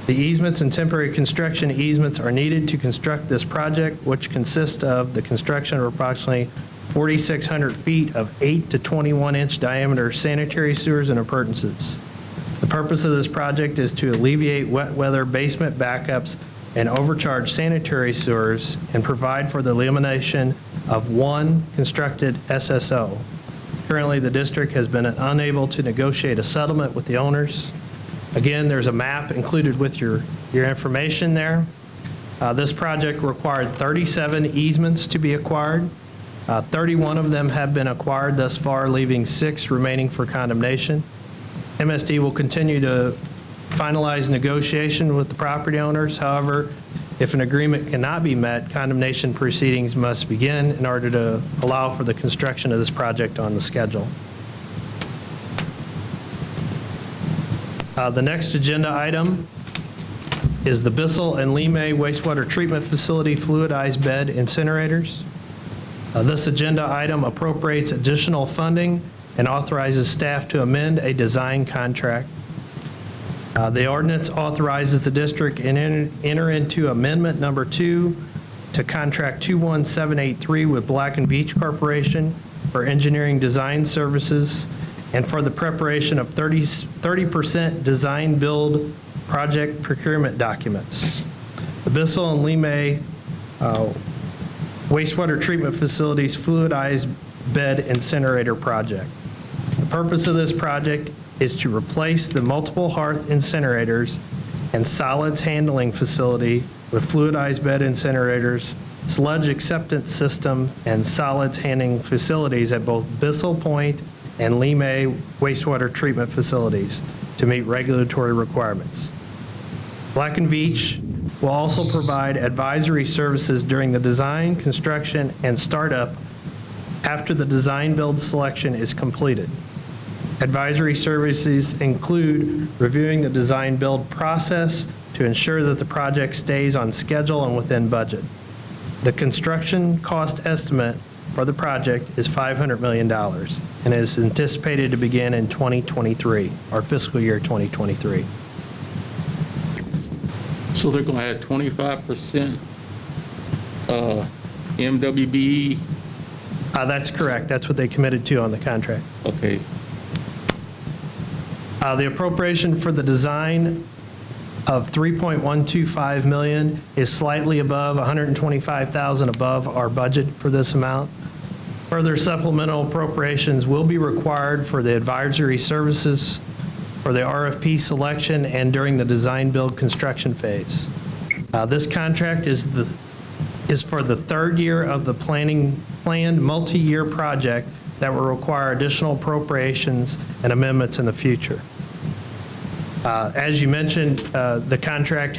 The easements and temporary construction easements are needed to construct this project, which consists of the construction of approximately 4,600 feet of 8 to 21-inch diameter sanitary sewers and appurtenances. The purpose of this project is to alleviate wet weather basement backups and overcharged sanitary sewers and provide for the elimination of 1 constructed SSO. Currently, the district has been unable to negotiate a settlement with the owners. Again, there's a map included with your information there. This project required 37 easements to be acquired. 31 of them have been acquired thus far, leaving 6 remaining for condemnation. MSD will continue to finalize negotiation with the property owners. However, if an agreement cannot be met, condemnation proceedings must begin in order to allow for the construction of this project on the schedule. The next agenda item is the Bissell and Lemay Wastewater Treatment Facility Fluidized Bed Incinerators. This agenda item appropriates additional funding and authorizes staff to amend a design contract. The ordinance authorizes the district to enter into amendment number 2 to contract 21783 with Black & Veatch Corporation for engineering design services and for the preparation of 30% design build project procurement documents. The Bissell and Lemay Wastewater Treatment Facilities Fluidized Bed Incinerator Project. The purpose of this project is to replace the multiple hearth incinerators and solids handling facility with fluidized bed incinerators, sludge acceptance system, and solids handling facilities at both Bissell Point and Lemay wastewater treatment facilities to meet regulatory requirements. Black & Veatch will also provide advisory services during the design, construction, and startup after the design build selection is completed. Advisory services include reviewing the design build process to ensure that the project stays on schedule and within budget. The construction cost estimate for the project is $500 million and is anticipated to begin in 2023, our fiscal year 2023. So they're going to add 25% MWBE? That's correct. That's what they committed to on the contract. Okay. The appropriation for the design of $3.125 million is slightly above, $125,000 above our budget for this amount. Further supplemental appropriations will be required for the advisory services for the RFP selection and during the design build construction phase. This contract is for the 3rd year of the planned multi-year project that will require additional appropriations and amendments in the future. As you mentioned, the contract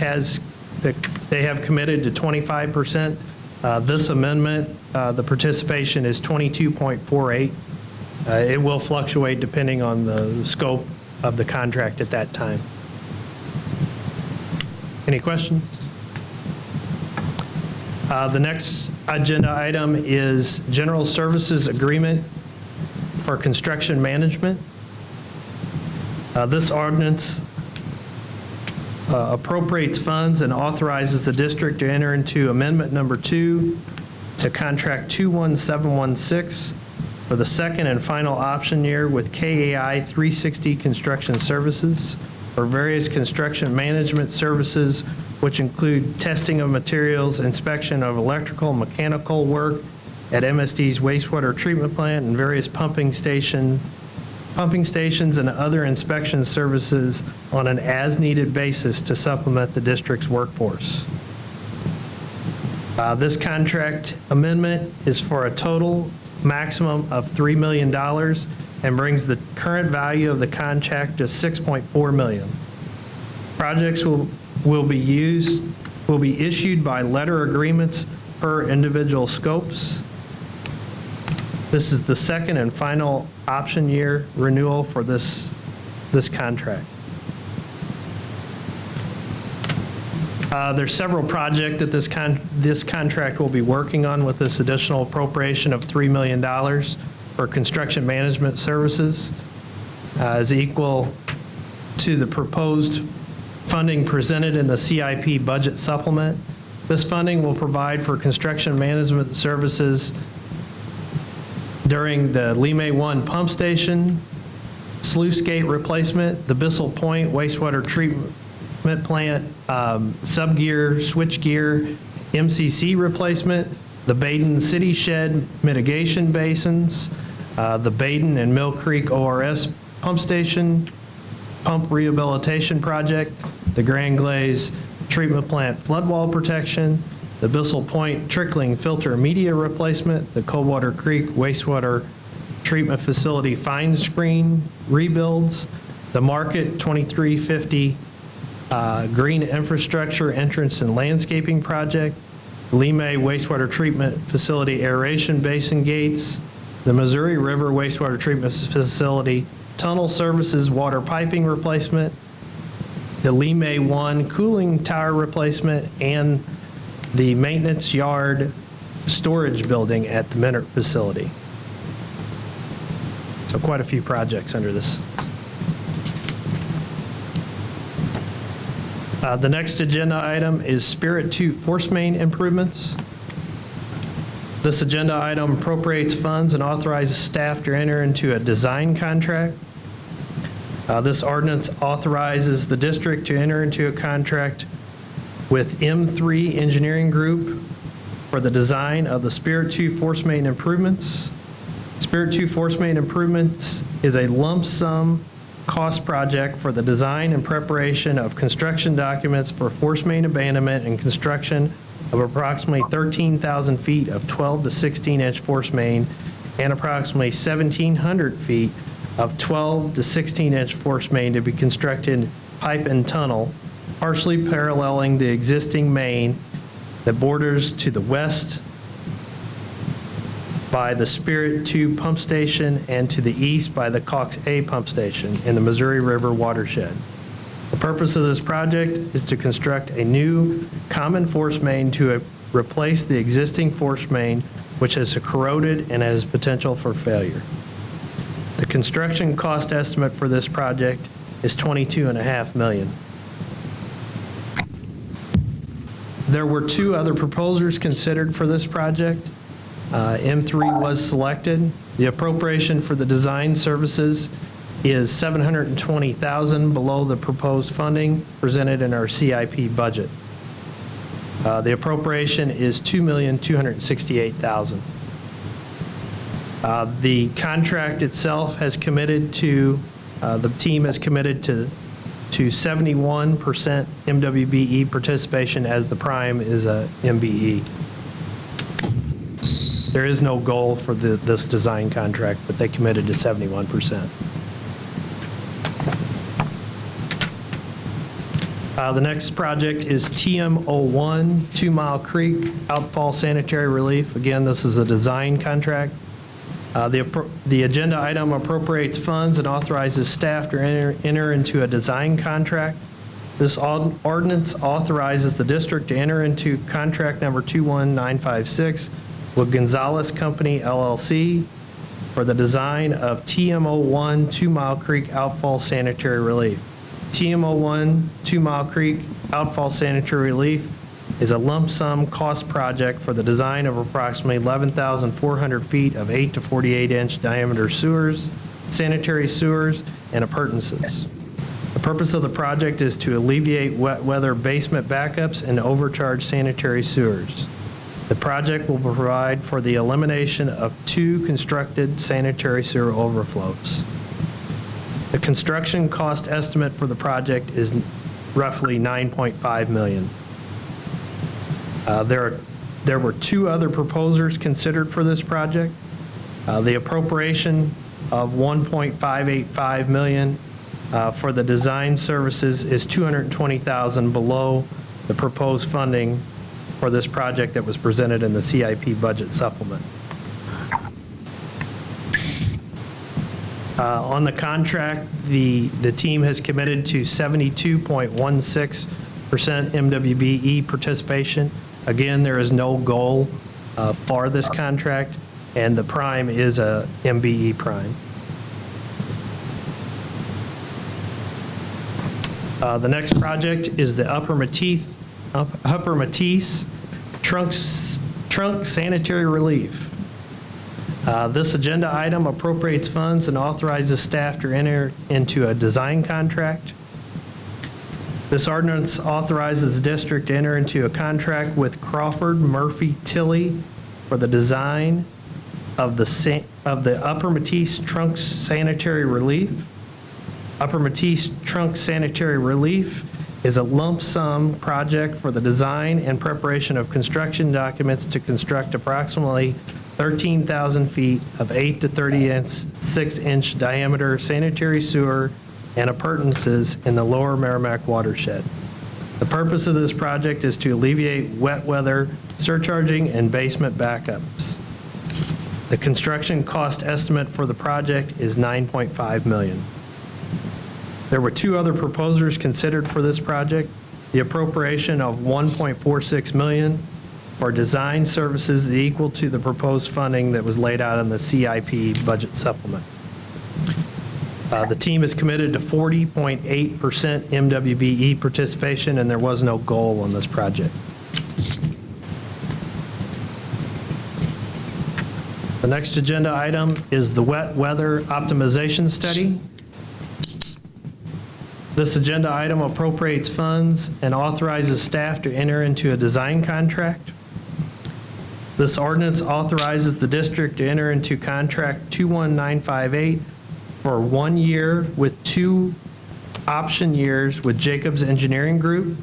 they have committed to 25%. This amendment, the participation is 22.48. It will fluctuate depending on the scope of the contract at that time. Any questions? The next agenda item is General Services Agreement for Construction Management. This ordinance appropriates funds and authorizes the district to enter into Amendment Number 2 to Contract 21716 for the second and final option year with KAI 360 Construction Services for various construction management services, which include testing of materials, inspection of electrical and mechanical work at MSD's wastewater treatment plant and various pumping stations and other inspection services on an as-needed basis to supplement the district's workforce. This contract amendment is for a total maximum of $3 million and brings the current value of the contract to $6.4 million. Projects will be issued by letter agreements per individual scopes. This is the second and final option year renewal for this contract. There's several projects that this contract will be working on with this additional appropriation of $3 million for construction management services is equal to the proposed funding presented in the CIP budget supplement. This funding will provide for construction management services during the Lime 1 pump station, sluice gate replacement, the Bissell Point wastewater treatment plant, subgear, switchgear, MCC replacement, the Baden City Shed mitigation basins, the Baden and Mill Creek ORS pump station, pump rehabilitation project, the Grand Glaze treatment plant flood wall protection, the Bissell Point trickling filter media replacement, the Coldwater Creek wastewater treatment facility fine screen rebuilds, the Market 2350 green infrastructure entrance and landscaping project, Lime wastewater treatment facility aeration basin gates, the Missouri River wastewater treatment facility tunnel services water piping replacement, the Lime 1 cooling tower replacement, and the maintenance yard storage building at the Minert facility. So quite a few projects under this. The next agenda item is Spirit 2 force main improvements. This agenda item appropriates funds and authorizes staff to enter into a design contract. This ordinance authorizes the district to enter into a contract with M3 Engineering Group for the design of the Spirit 2 force main improvements. Spirit 2 force main improvements is a lump sum cost project for the design and preparation of construction documents for force main abandonment and construction of approximately 13,000 feet of 12 to 16-inch force main and approximately 1,700 feet of 12 to 16-inch force main to be constructed pipe and tunnel, partially paralleling the existing main that borders to the west by the Spirit 2 pump station and to the east by the Cox A pump station in the Missouri River watershed. The purpose of this project is to construct a new common force main to replace the existing force main, which has corroded and has potential for failure. The construction cost estimate for this project is $22.5 million. There were two other proposers considered for this project. M3 was selected. The appropriation for the design services is $720,000 below the proposed funding presented in our CIP budget. The appropriation is $2,268,000. The contract itself has committed to, the team has committed to 71% MWBE participation as the prime is a MBE. There is no goal for this design contract, but they committed to 71%. The next project is TM01, 2 Mile Creek, Outfall Sanitary Relief. Again, this is a design contract. The agenda item appropriates funds and authorizes staff to enter into a design contract. This ordinance authorizes the district to enter into contract number 21956 with Gonzalez Company, LLC for the design of TM01 2 Mile Creek Outfall Sanitary Relief. TM01 2 Mile Creek Outfall Sanitary Relief is a lump sum cost project for the design of approximately 11,400 feet of 8 to 48 inch diameter sewers, sanitary sewers, and appurtenances. The purpose of the project is to alleviate wet weather basement backups and overcharged sanitary sewers. The project will provide for the elimination of 2 constructed sanitary sewer overflows. The construction cost estimate for the project is roughly $9.5 million. There were 2 other proposers considered for this project. The appropriation of $1.585 million for the design services is $220,000 below the proposed funding for this project that was presented in the CIP budget supplement. On the contract, the team has committed to 72.16% MWBE participation. Again, there is no goal for this contract, and the prime is a MBE prime. The next project is the Upper Matisse Trunk Sanitary Relief. This agenda item appropriates funds and authorizes staff to enter into a design contract. This ordinance authorizes the district to enter into a contract with Crawford Murphy Tilley for the design of the Upper Matisse Trunk Sanitary Relief. Upper Matisse Trunk Sanitary Relief is a lump sum project for the design and preparation of construction documents to construct approximately 13,000 feet of 8 to 36 inch diameter sanitary sewer and appurtenances in the lower Merrimack watershed. The purpose of this project is to alleviate wet weather surcharging and basement backups. The construction cost estimate for the project is $9.5 million. There were 2 other proposers considered for this project. The appropriation of $1.46 million for design services is equal to the proposed funding that was laid out in the CIP budget supplement. The team is committed to 40.8% MWBE participation, and there was no goal on this project. The next agenda item is the wet weather optimization study. This agenda item appropriates funds and authorizes staff to enter into a design contract. This ordinance authorizes the district to enter into contract 21958 for 1 year with 2 option years with Jacobs Engineering Group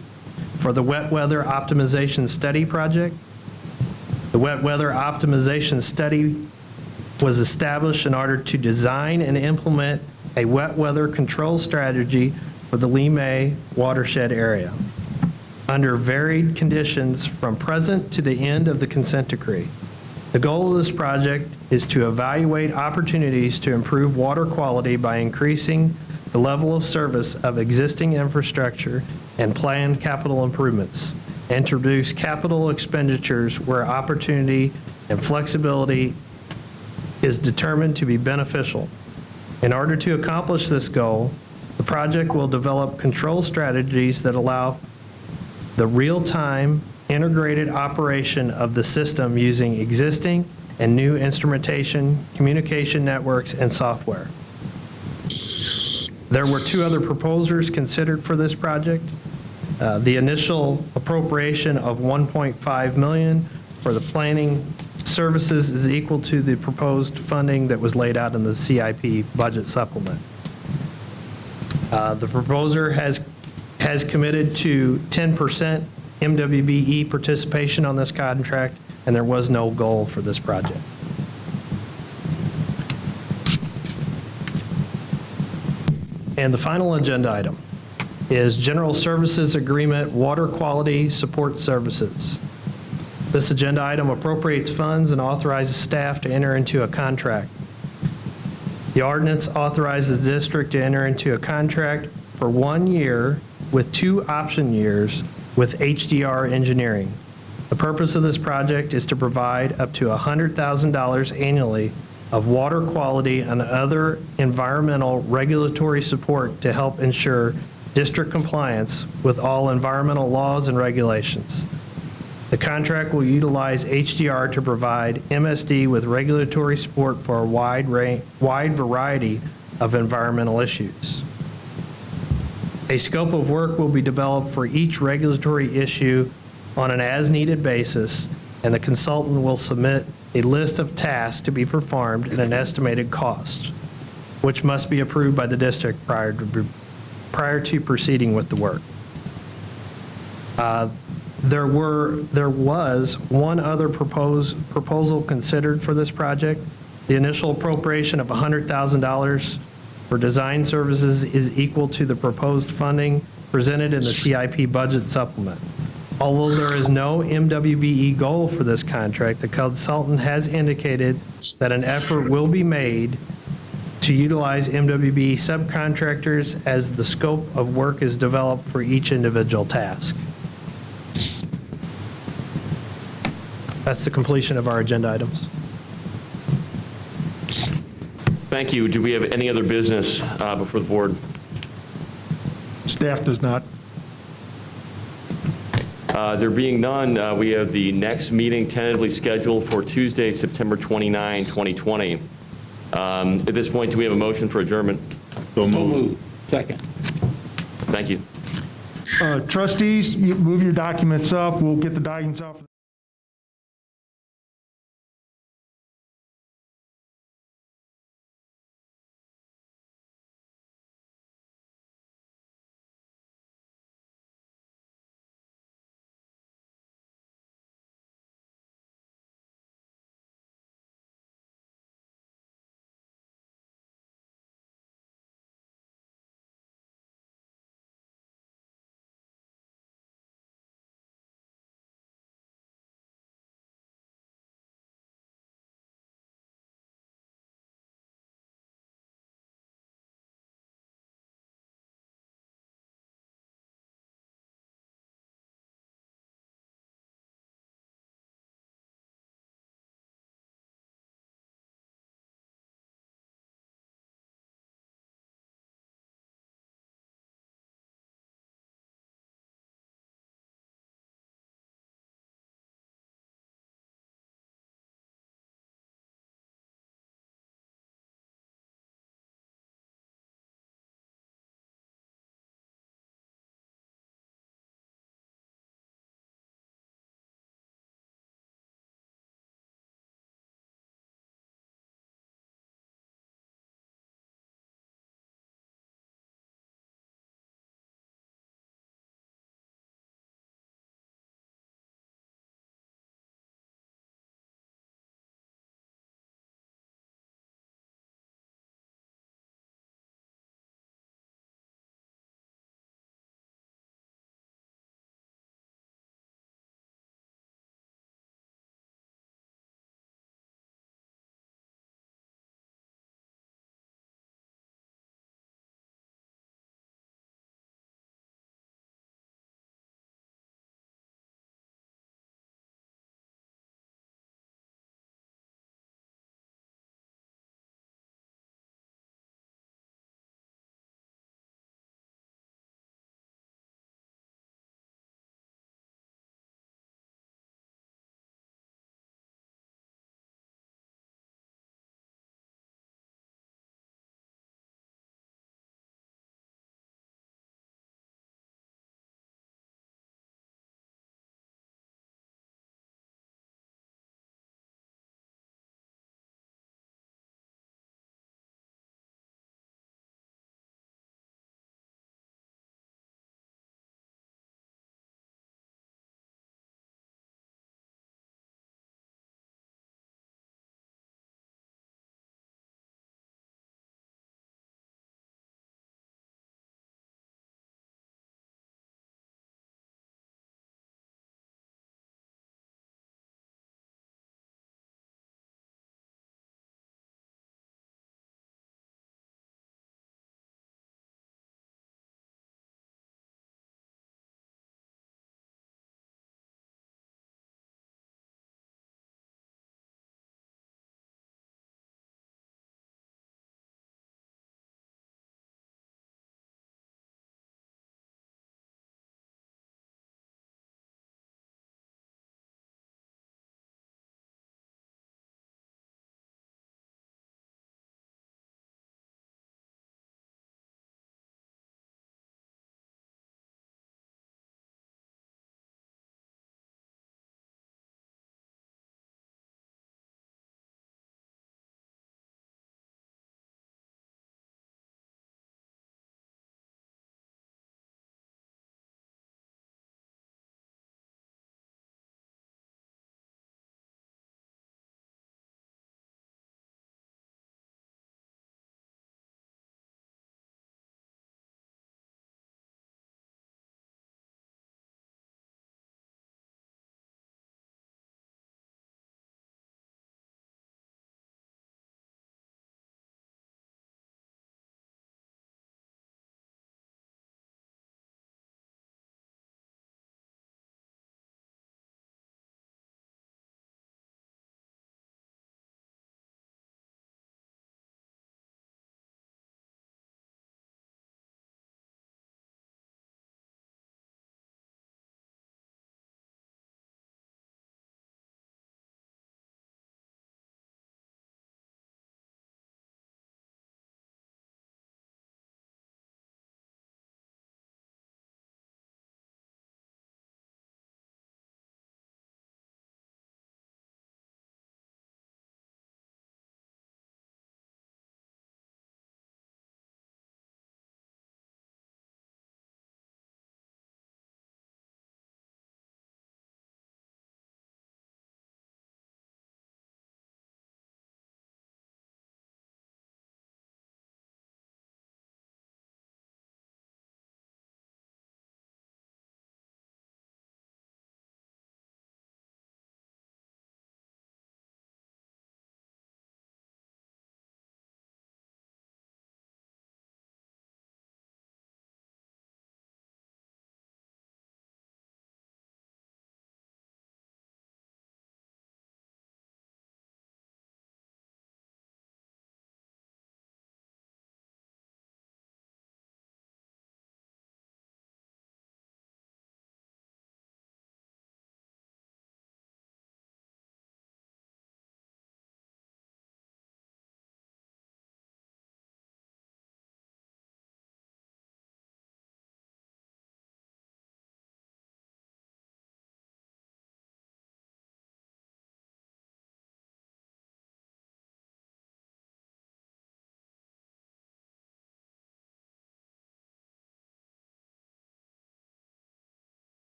for the wet weather optimization study project. The wet weather optimization study was established in order to design and implement a wet weather control strategy for the Lee May watershed area under varied conditions from present to the end of the consent decree. The goal of this project is to evaluate opportunities to improve water quality by increasing the level of service of existing infrastructure and planned capital improvements, and to reduce capital expenditures where opportunity and flexibility is determined to be beneficial. In order to accomplish this goal, the project will develop control strategies that allow the real-time integrated operation of the system using existing and new instrumentation, communication networks, and software. There were 2 other proposers considered for this project. The initial appropriation of $1.5 million for the planning services is equal to the proposed funding that was laid out in the CIP budget supplement. The proposer has committed to 10% MWBE participation on this contract, and there was no goal for this project. And the final agenda item is General Services Agreement Water Quality Support Services. This agenda item appropriates funds and authorizes staff to enter into a contract. The ordinance authorizes the district to enter into a contract for 1 year with 2 option years with HDR Engineering. The purpose of this project is to provide up to $100,000 annually of water quality and other environmental regulatory support to help ensure district compliance with all environmental laws and regulations. The contract will utilize HDR to provide MSD with regulatory support for a wide variety of environmental issues. A scope of work will be developed for each regulatory issue on an as-needed basis, and the consultant will submit a list of tasks to be performed and an estimated cost, which must be approved by the district prior to proceeding with the work. There was one other proposal considered for this project. The initial appropriation of $100,000 for design services is equal to the proposed funding presented in the CIP budget supplement. Although there is no MWBE goal for this contract, the consultant has indicated that an effort will be made to utilize MWBE subcontractors as the scope of work is developed for each individual task. That's the completion of our agenda items. Thank you. Do we have any other business before the board? Staff does not. There being none, we have the next meeting tentatively scheduled for Tuesday, September 29, 2020. At this point, do we have a motion for adjournment? So moved. Second. Thank you. Trustees, you move your documents up. We'll get the documents out.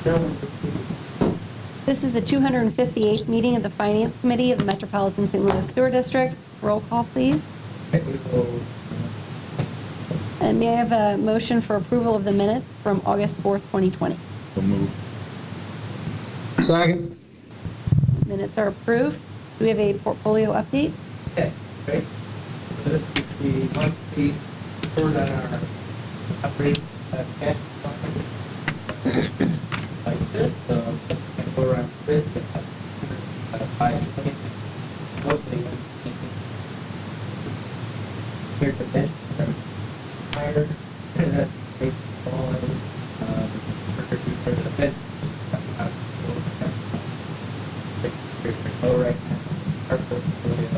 This is the 258th meeting of the Finance Committee of the Metropolitan St. Louis Sewer District. Roll call, please. And may I have a motion for approval of the minutes from August 4th, 2020? So moved. Second. Minutes are approved. Do we have a portfolio update? Yes, great. So this is the monthly report on our operating cash fund. Like this, and go around this, we have 5 million, mostly compared to benchmark, higher, and that's based on the bench. Low right now, our portfolio.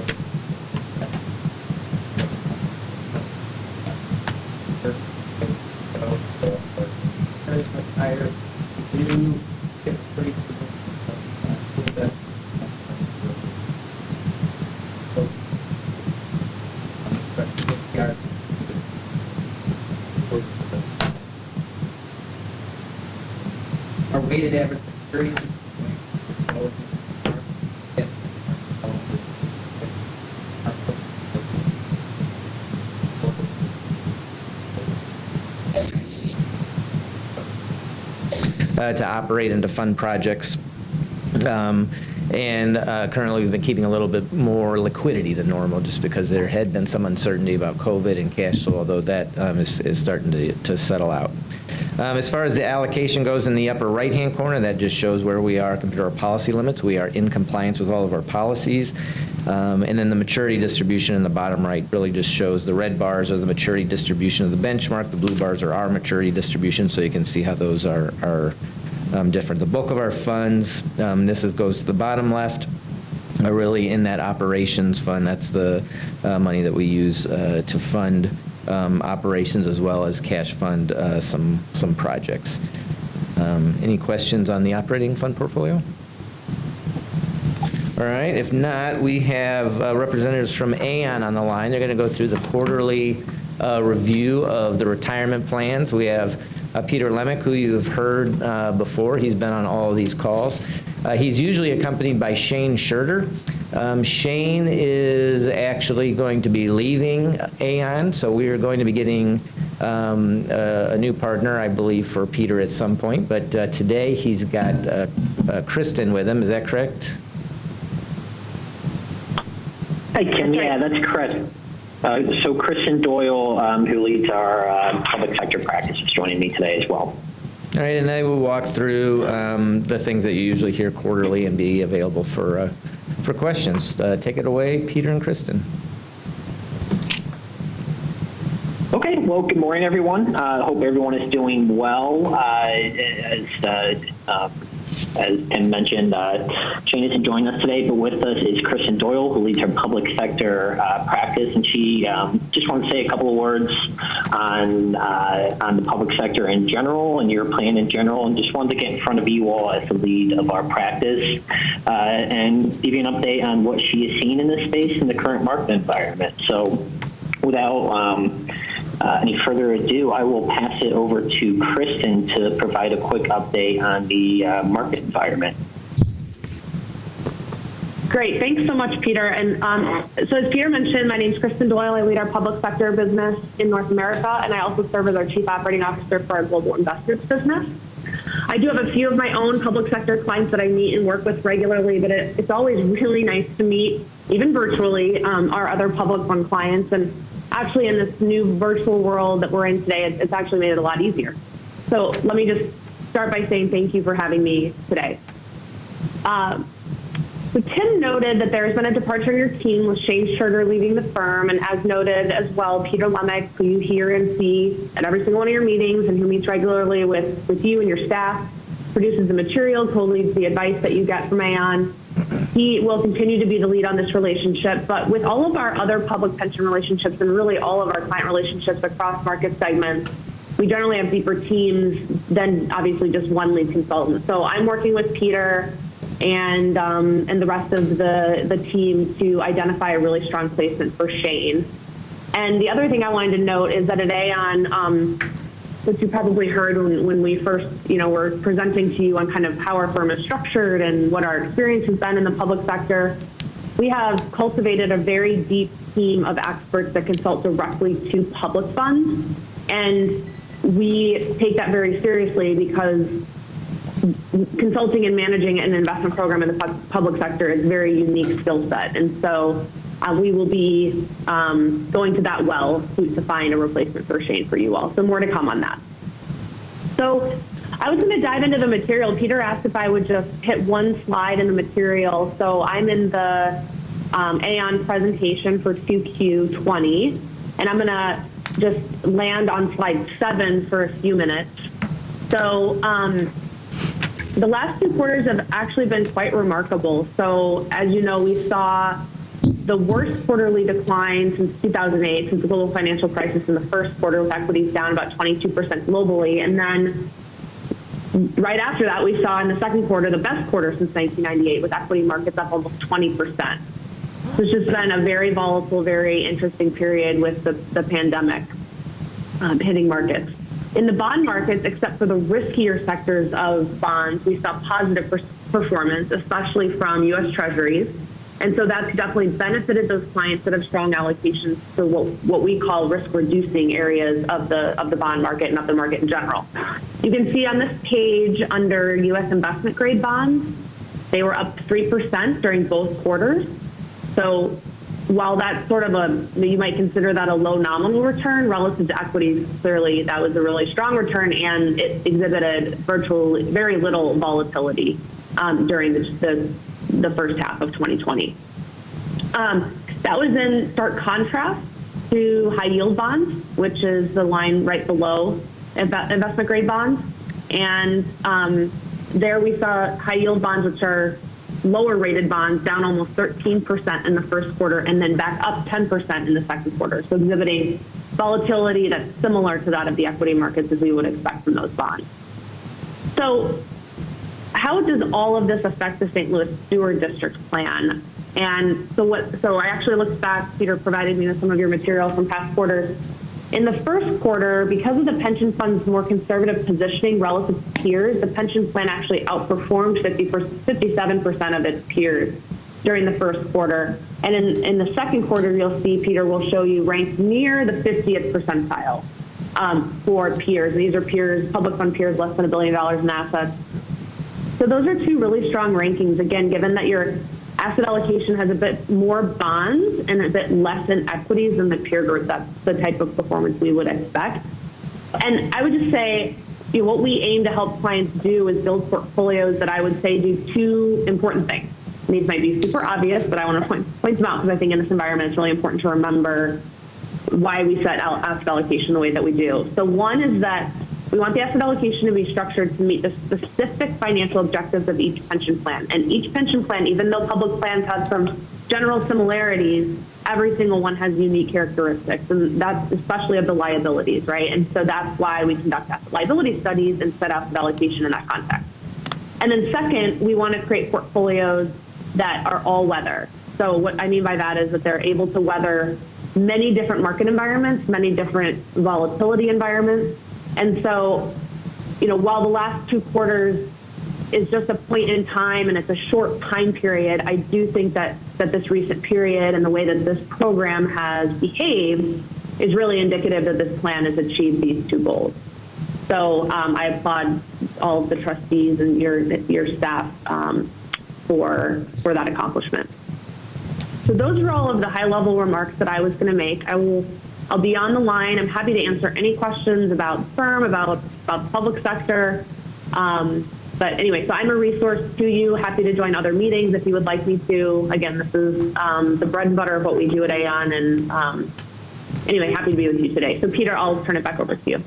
Higher, we do get pretty our weighted average maturity. To operate and to fund projects. Currently, we've been keeping a little bit more liquidity than normal just because there had been some uncertainty about COVID and cash flow, although that is starting to settle out. As far as the allocation goes in the upper right-hand corner, that just shows where we are compared to our policy limits. We are in compliance with all of our policies. And then the maturity distribution in the bottom right really just shows the red bars are the maturity distribution of the benchmark. The blue bars are our maturity distribution, so you can see how those are different. The bulk of our funds, goes to the bottom left, are really in that operations fund. That's the money that we use to fund operations as well as cash fund some projects. Any questions on the operating fund portfolio? All right, if not, we have representatives from Aon on the line. They're going to go through the quarterly review of the retirement plans. We have Peter Lemick, who you've heard before. He's been on all of these calls. He's usually accompanied by Shane Scherter. Shane is actually going to be leaving Aon, so we are going to be getting a new partner, I believe, for Peter at some point. But today he's got Kristen with him. Is that correct? Hi, Ken. Yeah, that's correct. So Kristen Doyle, who leads our public sector practice, is joining me today as well. All right, and I will walk through the things that you usually hear quarterly and be available for questions. Take it away, Peter and Kristen. Okay, well, good morning, everyone. Hope everyone is doing well. As Tim mentioned, Shane isn't joining us today, but with us is Kristen Doyle, who leads our public sector practice, and she just wanted to say a couple of words on the public sector in general and your plan in general, and just wanted to get in front of you all as the lead of our practice and give you an update on what she has seen in this space in the current market environment. So without any further ado, I will pass it over to Kristen to provide a quick update on the market environment. Great. Thanks so much, Peter. And so as Peter mentioned, my name is Kristen Doyle. I lead our public sector business in North America, and I also serve as our Chief Operating Officer for our global investments business. I do have a few of my own public sector clients that I meet and work with regularly, but it's always really nice to meet, even virtually, our other public fund clients. And actually, in this new virtual world that we're in today, it's actually made it a lot easier. So let me just start by saying thank you for having me today. So Tim noted that there has been a departure in your team with Shane Scherter leaving the firm, and as noted as well, Peter Lemick, who you hear and see at every single one of your meetings and who meets regularly with you and your staff, produces the materials, who leads the advice that you get from Aon. He will continue to be the lead on this relationship, but with all of our other public pension relationships and really all of our client relationships across market segments, we generally have deeper teams than obviously just one lead consultant. So I'm working with Peter and the rest of the team to identify a really strong placement for Shane. And the other thing I wanted to note is that at Aon, which you probably heard when we first, were presenting to you on kind of how our firm is structured and what our experience has been in the public sector. We have cultivated a very deep team of experts that consult directly to public funds, and we take that very seriously because consulting and managing an investment program in the public sector is a very unique skill set. And so we will be going to that well to find a replacement for Shane for you all. So more to come on that. So I was going to dive into the material. Peter asked if I would just hit one slide in the material. So I'm in the Aon presentation for 2Q20, and I'm going to just land on slide 7 for a few minutes. So the last 2 quarters have actually been quite remarkable. So as you know, we saw the worst quarterly decline since 2008, since the global financial crisis in the first quarter, with equities down about 22% globally. And then right after that, we saw in the second quarter, the best quarter since 1998, with equity markets up almost 20%. So it's just been a very volatile, very interesting period with the pandemic hitting markets. In the bond markets, except for the riskier sectors of bonds, we saw positive performance, especially from U.S. Treasuries. And so that's definitely benefited those clients that have strong allocations to what we call risk-reducing areas of the bond market and of the market in general. You can see on this page under U.S. investment grade bonds, they were up 3% during both quarters. So while that's sort of you might consider that a low nominal return relative to equities, clearly that was a really strong return, and it exhibited virtually very little volatility during the first half of 2020. That was in stark contrast to high yield bonds, which is the line right below investment grade bonds. And there we saw high yield bonds, which are lower rated bonds, down almost 13% in the first quarter, and then back up 10% in the second quarter. So exhibiting volatility that's similar to that of the equity markets as we would expect from those bonds. So how does all of this affect the St. Louis Sewer District plan? And so I actually looked back, Peter provided me with some of your material from past quarters. In the first quarter, because of the pension fund's more conservative positioning relative to peers, the pension plan actually outperformed 57% of its peers during the first quarter. And in the second quarter, you'll see, Peter will show you, ranked near the 50th percentile for peers. These are peers, public fund peers, less than $1 billion in assets. So those are 2 really strong rankings, again, given that your asset allocation has a bit more bonds and a bit less in equities than the peer group. That's the type of performance we would expect. And I would just say, what we aim to help clients do is build portfolios that I would say do 2 important things. And these might be super obvious, but I want to point them out because I think in this environment it's really important to remember why we set asset allocation the way that we do. So one is that we want the asset allocation to be structured to meet the specific financial objectives of each pension plan. And each pension plan, even though public plans have some general similarities, every single one has unique characteristics, and that's especially of the liabilities, right? And so that's why we conduct asset liability studies and set asset allocation in that context. And then second, we want to create portfolios that are all weather. So what I mean by that is that they're able to weather many different market environments, many different volatility environments. And so, while the last 2 quarters is just a point in time and it's a short time period, I do think that this recent period and the way that this program has behaved is really indicative that this plan has achieved these 2 goals. So I applaud all of the trustees and your staff for that accomplishment. So those are all of the high-level remarks that I was going to make. I'll be on the line. I'm happy to answer any questions about the firm, about the public sector. But anyway, so I'm a resource to you. Happy to join other meetings if you would like me to. Again, this is the bread and butter of what we do at Aon. And anyway, happy to be with you today. So Peter, I'll turn it back over to you.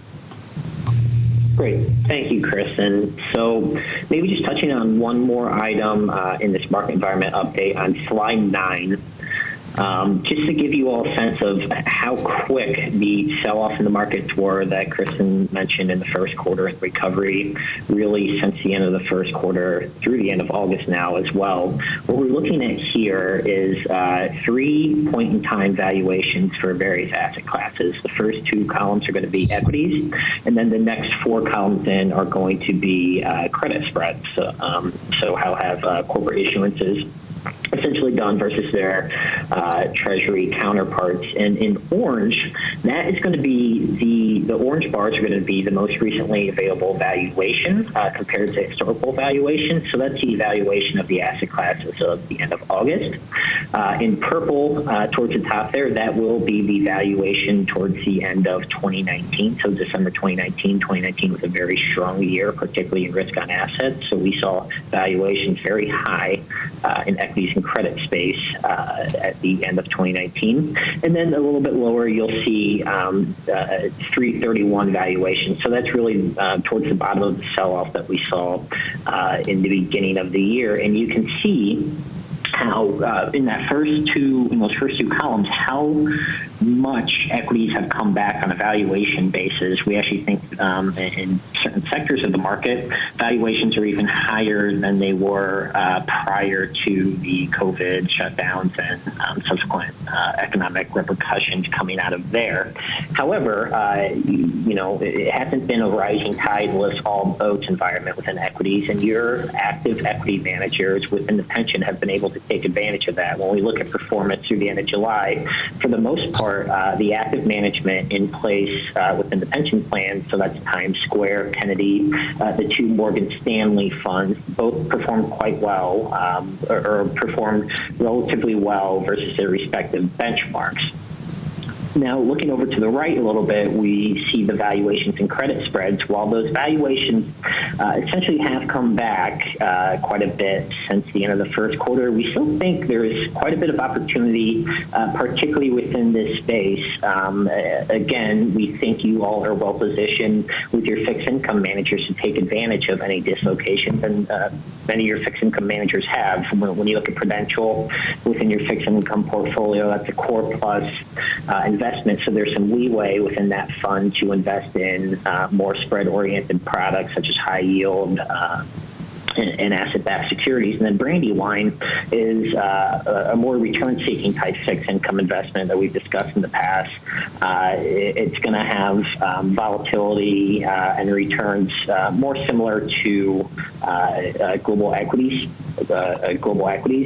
Great. Thank you, Chris. And so maybe just touching on one more item in this market environment update on slide 9. Just to give you all a sense of how quick the sell-off in the markets were that Kristen mentioned in the first quarter and recovery, really since the end of the first quarter through the end of August now as well. What we're looking at here is 3 point-in-time valuations for various asset classes. The first 2 columns are going to be equities, and then the next 4 columns in are going to be credit spreads. So how have corporate issuances essentially done versus their treasury counterparts. And in orange, that is going to be the orange bars are going to be the most recently available valuation compared to historical valuation. So that's the evaluation of the asset classes of the end of August. In purple, towards the top there, that will be the valuation towards the end of 2019. So December 2019. 2019 was a very strong year, particularly in risk on assets. So we saw valuations very high in equities and credit space at the end of 2019. And then a little bit lower, you'll see 331 valuation. So that's really towards the bottom of the sell-off that we saw in the beginning of the year. And you can see how in those first two columns, how much equities have come back on a valuation basis. We actually think in certain sectors of the market, valuations are even higher than they were prior to the COVID shutdowns and subsequent economic repercussions coming out of there. However, it hasn't been a rising tide lifts all boats environment within equities, and your active equity managers within the pension have been able to take advantage of that. When we look at performance through the end of July, for the most part, the active management in place within the pension plan, so that's Times Square, Kennedy, the 2 Morgan Stanley funds, both performed quite well or performed relatively well versus their respective benchmarks. Now, looking over to the right a little bit, we see the valuations and credit spreads. While those valuations essentially have come back quite a bit since the end of the first quarter, we still think there is quite a bit of opportunity, particularly within this space. Again, we think you all are well positioned with your fixed income managers to take advantage of any dislocations, and many of your fixed income managers have. When you look at Prudential within your fixed income portfolio, that's a core plus investment, so there's some leeway within that fund to invest in more spread-oriented products such as high yield and asset-backed securities. And then Brandywine is a more return-seeking type fixed income investment that we've discussed in the past. It's going to have volatility and returns more similar to global equities,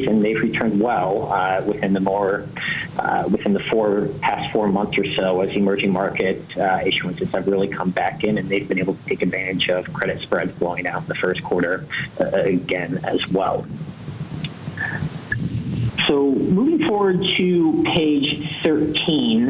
and they've returned well within the past 4 months or so as emerging market issuances have really come back in, and they've been able to take advantage of credit spreads blowing out in the first quarter again as well. So moving forward to page 13,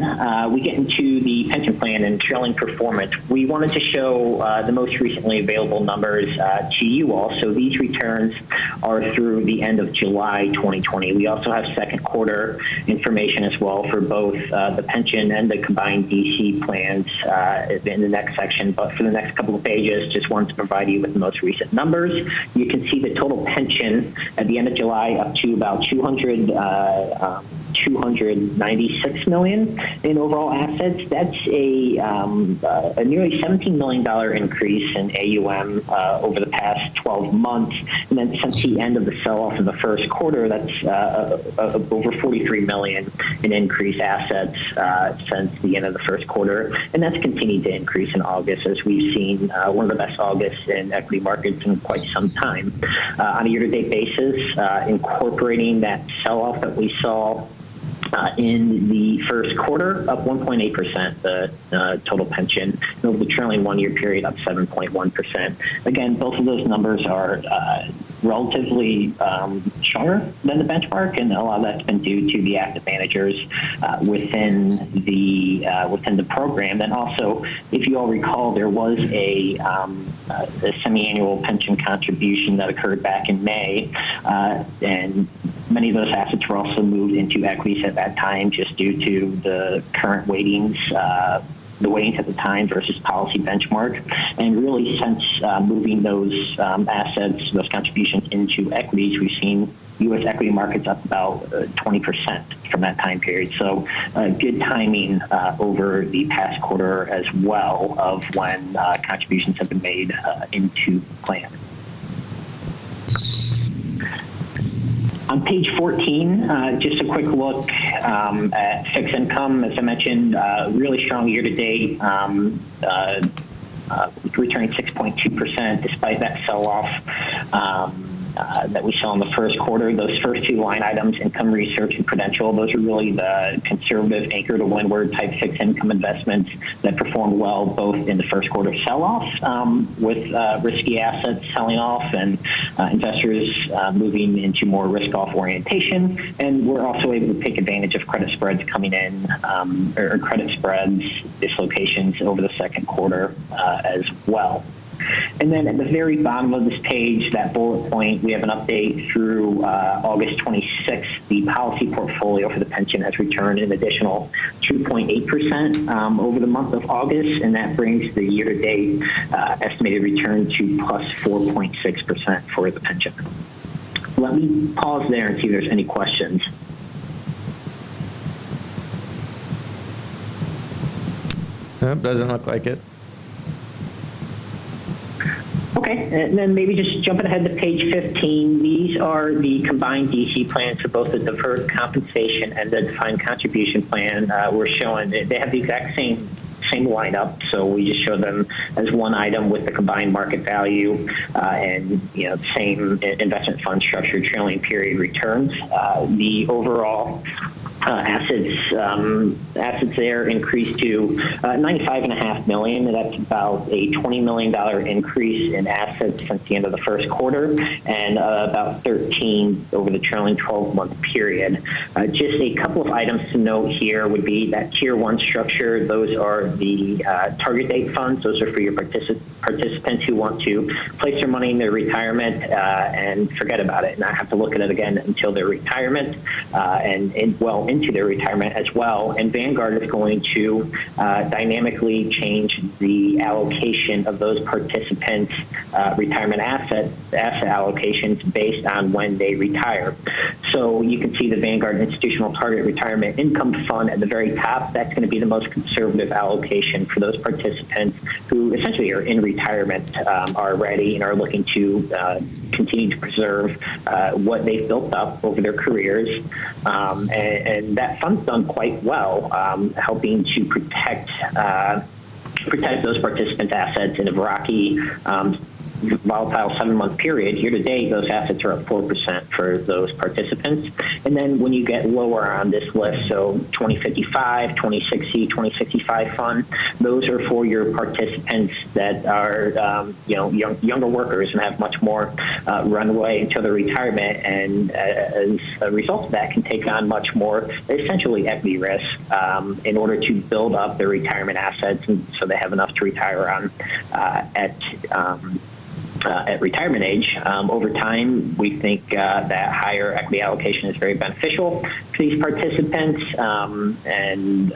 we get into the pension plan and trailing performance. We wanted to show the most recently available numbers to you all. So these returns are through the end of July 2020. We also have second quarter information as well for both the pension and the combined DC plans in the next section. But for the next couple of pages, just wanted to provide you with the most recent numbers. You can see the total pension at the end of July up to about 296 million in overall assets. That's a nearly $17 million increase in AUM over the past 12 months. And then since the end of the sell-off in the first quarter, that's over 43 million in increased assets since the end of the first quarter. And that's continued to increase in August, as we've seen one of the best Augusts in equity markets in quite some time. On a year-to-date basis, incorporating that sell-off that we saw in the first quarter, up 1.8%, the total pension, and over the trailing 1 year period, up 7.1%. Again, both of those numbers are relatively stronger than the benchmark, and a lot of that's been due to the active managers within the program. And also, if you all recall, there was a semi-annual pension contribution that occurred back in May, and many of those assets were also moved into equities at that time, just due to the current weightings. The weightings at the time versus policy benchmark. And really, since moving those assets, those contributions into equities, we've seen U.S. equity markets up about 20% from that time period. So good timing over the past quarter as well of when contributions have been made into the plan. On page 14, just a quick look at fixed income. As I mentioned, really strong year-to-date, returning 6.2% despite that sell-off that we saw in the first quarter. Those first two line items, income research and Prudential, those are really the conservative anchor to windward type fixed income investments that performed well both in the first quarter sell-off with risky assets selling off and investors moving into more risk-off orientation. And we're also able to take advantage of credit spreads coming in or credit spreads dislocations over the second quarter as well. And then at the very bottom of this page, that bullet point, we have an update through August 26th. The policy portfolio for the pension has returned an additional 2.8% over the month of August, and that brings the year-to-date estimated return to plus 4.6% for the pension. Let me pause there and see if there's any questions. Nope, doesn't look like it. Okay, and then maybe just jumping ahead to page 15, these are the combined DC plans for both the deferred compensation and the defined contribution plan. We're showing they have the exact same lineup, so we just show them as one item with the combined market value and same investment fund structure, trailing period returns. The overall assets there increased to $95.5 million. That's about a $20 million increase in assets since the end of the first quarter, and about 13 over the trailing 12-month period. Just a couple of items to note here would be that Tier 1 structure. Those are the target date funds. Those are for your participants who want to place their money in their retirement and forget about it and not have to look at it again until their retirement and well into their retirement as well. And Vanguard is going to dynamically change the allocation of those participants' retirement asset allocations based on when they retire. So you can see the Vanguard Institutional Target Retirement Income Fund at the very top. That's going to be the most conservative allocation for those participants who essentially are in retirement already and are looking to continue to preserve what they've built up over their careers. And that fund's done quite well, helping to protect those participants' assets in a rocky, volatile 7-month period. Year to date, those assets are up 4% for those participants. And then when you get lower on this list, so 2055, 2060, 2065 fund, those are for your participants that are younger workers and have much more runway until their retirement, and as a result of that can take on much more essentially equity risk in order to build up their retirement assets, and so they have enough to retire on at retirement age. Over time, we think that higher equity allocation is very beneficial for these participants, and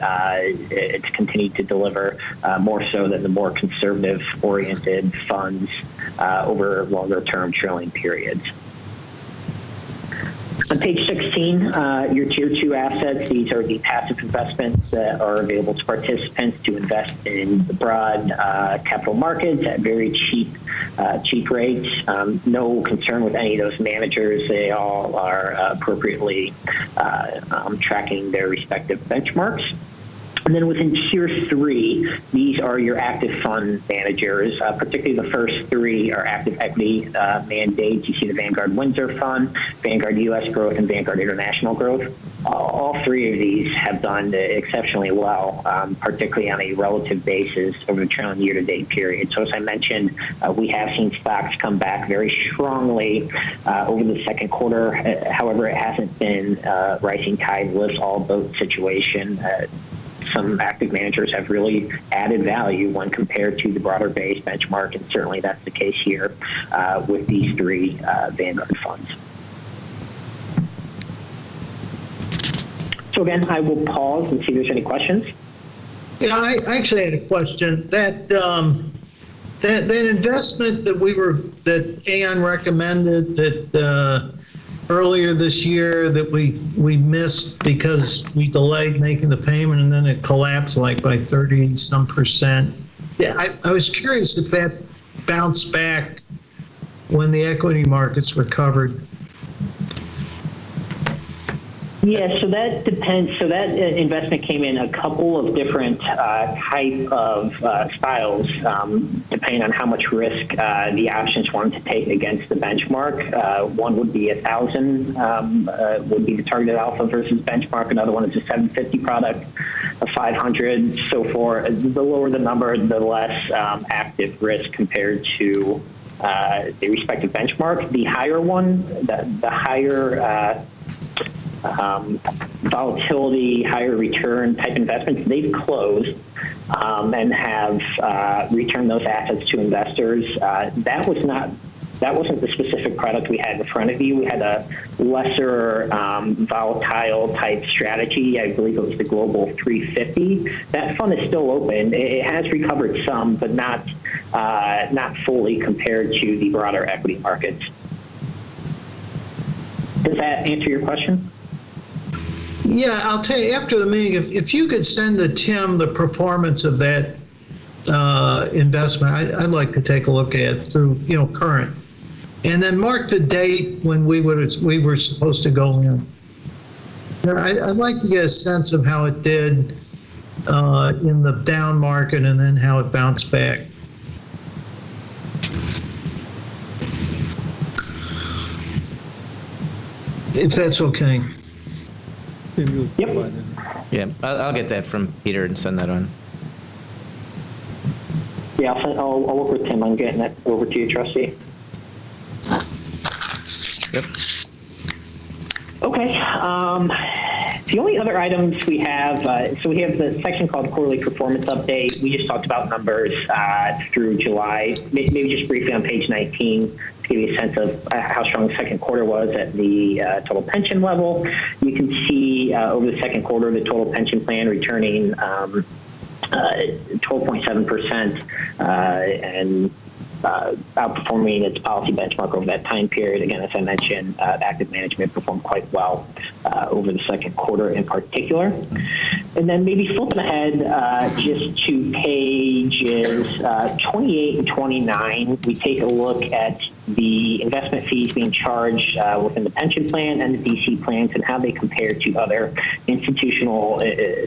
it's continued to deliver more so than the more conservative-oriented funds over longer-term trailing periods. On page 16, your Tier 2 assets, these are the passive investments that are available to participants to invest in the broad capital markets at very cheap rates. No concern with any of those managers. They all are appropriately tracking their respective benchmarks. And then within Tier 3, these are your active fund managers. Particularly the first three are active equity mandates. You see the Vanguard Windsor Fund, Vanguard U.S. Growth, and Vanguard International Growth. All three of these have done exceptionally well, particularly on a relative basis over the trailing year-to-date period. So as I mentioned, we have seen stocks come back very strongly over the second quarter. However, it hasn't been rising tide lifts all boat situation. Some active managers have really added value when compared to the broader base benchmark, and certainly that's the case here with these three Vanguard funds. So again, I will pause and see if there's any questions. Yeah, I actually had a question. That investment that Aon recommended, that earlier this year that we missed because we delayed making the payment and then it collapsed like by 30-some%. Yeah, I was curious if that bounced back when the equity markets recovered. Yeah, so that depends. So that investment came in a couple of different type of styles, depending on how much risk the options wanted to take against the benchmark. One would be 1,000 would be the targeted alpha versus benchmark. Another one is a 750 product, a 500, so forth. The lower the number, the less active risk compared to the respective benchmark. The higher one, the higher volatility, higher return type investments, they've closed and have returned those assets to investors. That wasn't the specific product we had in front of you. We had a lesser volatile type strategy. I believe it was the Global 350. That fund is still open. It has recovered some, but not fully compared to the broader equity markets. Does that answer your question? Yeah, I'll tell you, after the meeting, if you could send to Tim the performance of that investment, I'd like to take a look at it through, current. And then mark the date when we were supposed to go in. I'd like to get a sense of how it did in the down market and then how it bounced back. If that's okay. Yep. Yeah, I'll get that from Peter and send that on. Yeah, I'll work with Tim on getting that over to you, trustee. Yep. Okay. The only other items we have, so we have the section called Quarterly Performance Update. We just talked about numbers through July. Maybe just briefly on page 19 to give you a sense of how strong the second quarter was at the total pension level. You can see over the second quarter, the total pension plan returning 12.7% and outperforming its policy benchmark over that time period. Again, as I mentioned, active management performed quite well over the second quarter in particular. And then maybe flipping ahead just to pages 28 and 29, we take a look at the investment fees being charged within the pension plan and the DC plans and how they compare to other institutional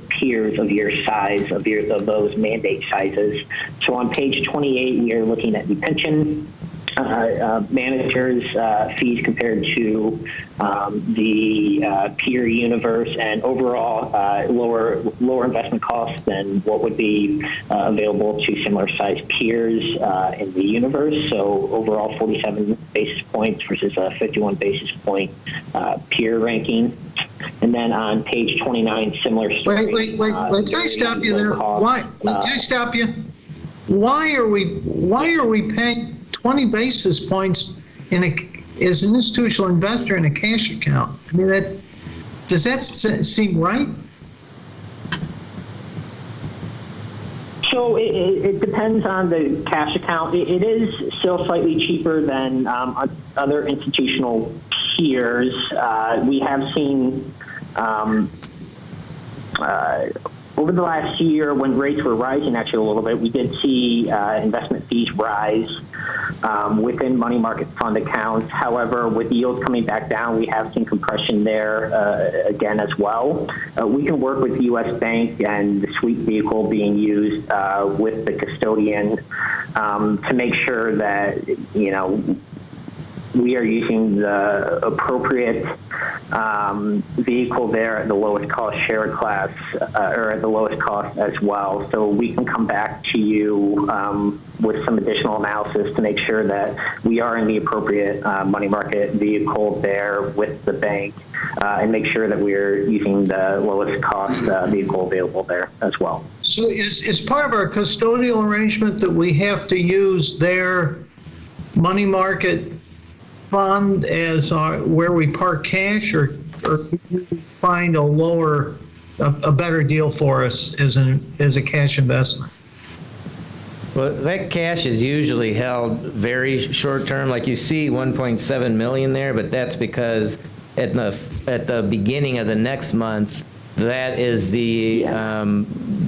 peers of your size, of those mandate sizes. So on page 28, we are looking at the pension managers' fees compared to the peer universe, and overall lower investment costs than what would be available to similar sized peers in the universe. So overall 47 basis points versus a 51 basis point peer ranking. And then on page 29, similar story. Wait. Can I stop you there? Why? Can I stop you? Why are we paying 20 basis points as an institutional investor in a cash account? I mean, does that seem right? So it depends on the cash account. It is still slightly cheaper than other institutional peers. We have seen over the last year, when rates were rising actually a little bit, we did see investment fees rise within money market fund accounts. However, with yields coming back down, we have seen compression there again as well. We can work with U.S. Bank and the sweep vehicle being used with the custodian to make sure that, we are using the appropriate vehicle there at the lowest cost share class or at the lowest cost as well. So we can come back to you with some additional analysis to make sure that we are in the appropriate money market vehicle there with the bank and make sure that we're using the lowest cost vehicle available there as well. So is part of our custodial arrangement that we have to use their money market fund as where we park cash, or can we find a better deal for us as a cash investment? Well, that cash is usually held very short term. Like you see 1.7 million there, but that's because at the beginning of the next month, that is the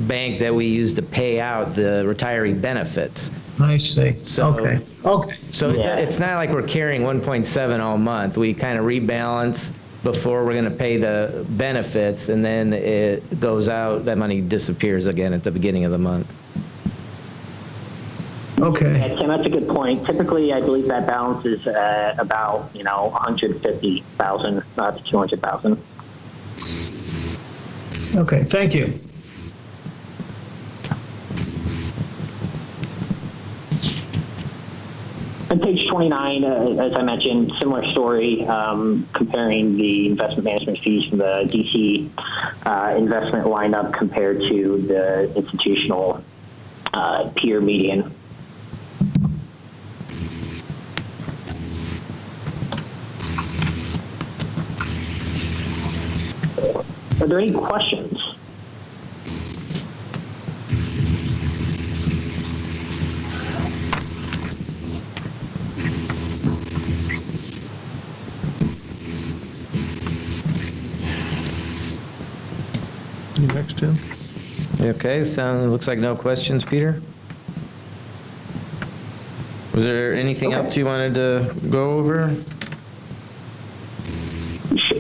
bank that we use to pay out the retiree benefits. I see. So- Okay. So it's not like we're carrying 1.7 all month. We kind of rebalance before we're going to pay the benefits, and then it goes out, that money disappears again at the beginning of the month. Okay. Yeah, Tim, that's a good point. Typically, I believe that balance is about 150,000 to 200,000. Okay. Thank you. On page 29, as I mentioned, similar story, comparing the investment management fees from the DC investment lineup compared to the institutional peer median. Are there any questions? You next, Tim? Okay, looks like no questions, Peter? Was there anything else you wanted to go over?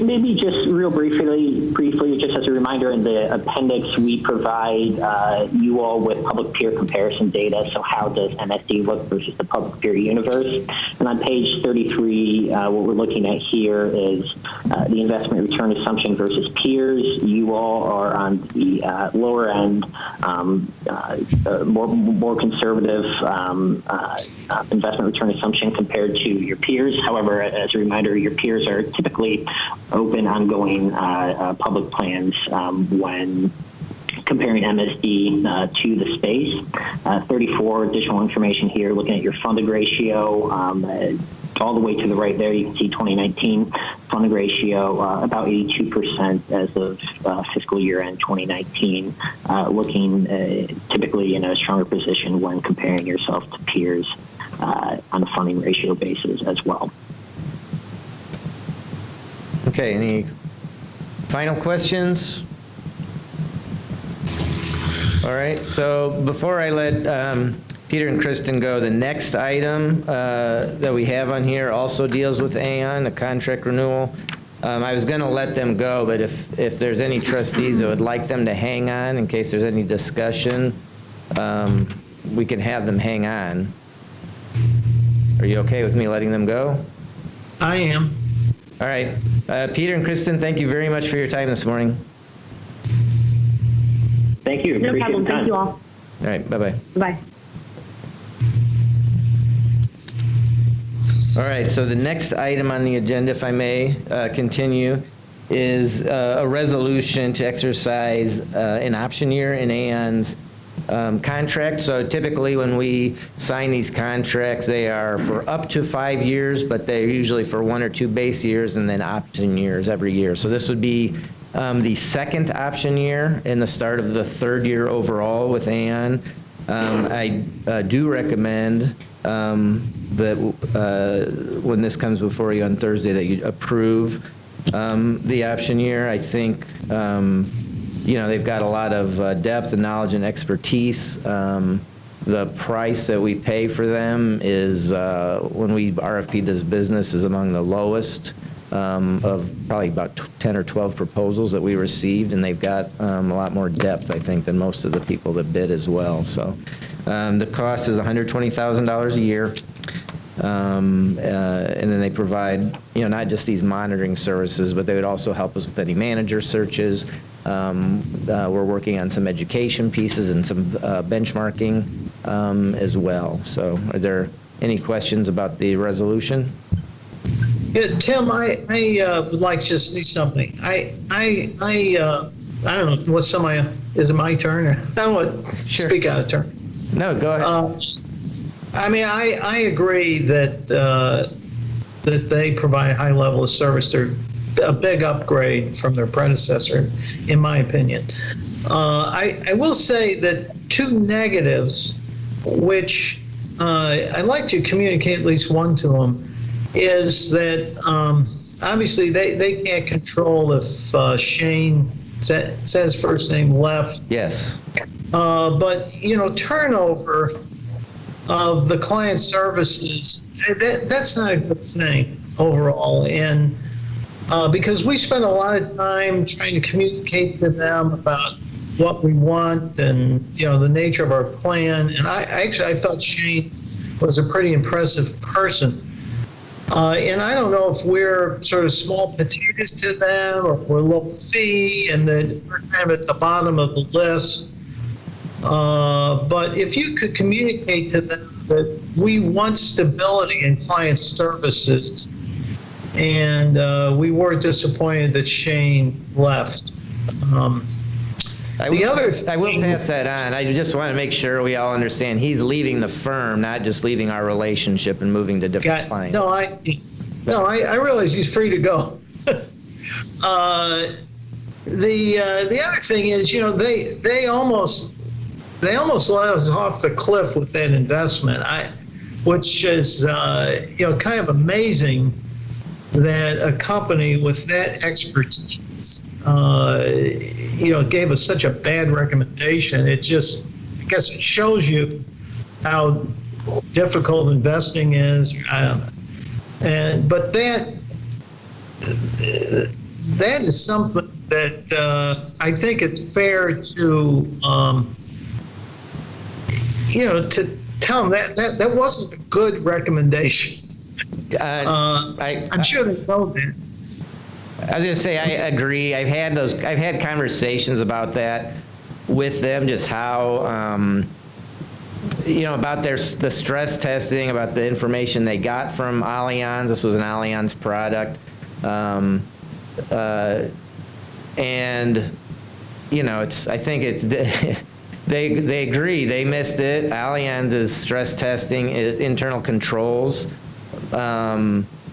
Maybe just real briefly, just as a reminder, in the appendix, we provide you all with public peer comparison data. So how does MSD look versus the public peer universe? And on page 33, what we're looking at here is the investment return assumption versus peers. You all are on the lower end, more conservative investment return assumption compared to your peers. However, as a reminder, your peers are typically open, ongoing public plans when comparing MSD to the space. 34 additional information here, looking at your funded ratio. All the way to the right there, you can see 2019 funded ratio, about 82% as of fiscal year end 2019, looking typically in a stronger position when comparing yourself to peers on a funding ratio basis as well. Okay, any final questions? All right, so before I let Peter and Kristen go, the next item that we have on here also deals with Aon, a contract renewal. I was going to let them go, but if there's any trustees that would like them to hang on in case there's any discussion, we can have them hang on. Are you okay with me letting them go? I am. All right. Peter and Kristen, thank you very much for your time this morning. Thank you. No Appreciate problem. the time. Thank you all. All right, bye-bye. Bye. All right, so the next item on the agenda, if I may continue, is a resolution to exercise an option year in Aon's contract. So typically when we sign these contracts, they are for up to 5 years, but they're usually for 1 or 2 base years and then option years every year. So this would be the second option year and the start of the 3rd year overall with Aon. I do recommend that when this comes before you on Thursday that you approve the option year. I think they've got a lot of depth and knowledge and expertise. The price that we pay for them is, when we RFP this business, is among the lowest of probably about 10 or 12 proposals that we received, and they've got a lot more depth, I think, than most of the people that bid as well. So the cost is $120,000 a year. And then they provide, not just these monitoring services, but they would also help us with any manager searches. We're working on some education pieces and some benchmarking as well. So are there any questions about the resolution? Yeah, Tim, I would like to say something. I don't know, is it my turn? I don't want to speak out of turn. No, go ahead. I agree that that they provide a high level of service. They're a big upgrade from their predecessor, in my opinion. I will say that 2 negatives, which I'd like to communicate at least one to them, is that obviously they can't control if Shane says first name left. Yes. But, turnover of the client services, that's not a good thing overall. And because we spend a lot of time trying to communicate to them about what we want and, the nature of our plan. And I thought Shane was a pretty impressive person. And I don't know if we're sort of small potatoes to them or we're low fee and that we're kind of at the bottom of the list. But if you could communicate to them that we want stability in client services, and we were disappointed that Shane left. I will pass that on. I just want to make sure we all understand he's leaving the firm, not just leaving our relationship and moving to different clients. No, I realize he's free to go. The other thing is, they almost let us off the cliff with that investment. Which is kind of amazing that a company with that expertise gave us such a bad recommendation. I guess it shows you how difficult investing is. I don't know. But that is something that I think it's fair to to tell them that wasn't a good recommendation. I'm sure they know that. I was going to say, I agree. I've had conversations about that with them, just how, about the stress testing, about the information they got from Allianz. This was an Allianz product. I think it's, they agree, they missed it. Allianz's stress testing, internal controls,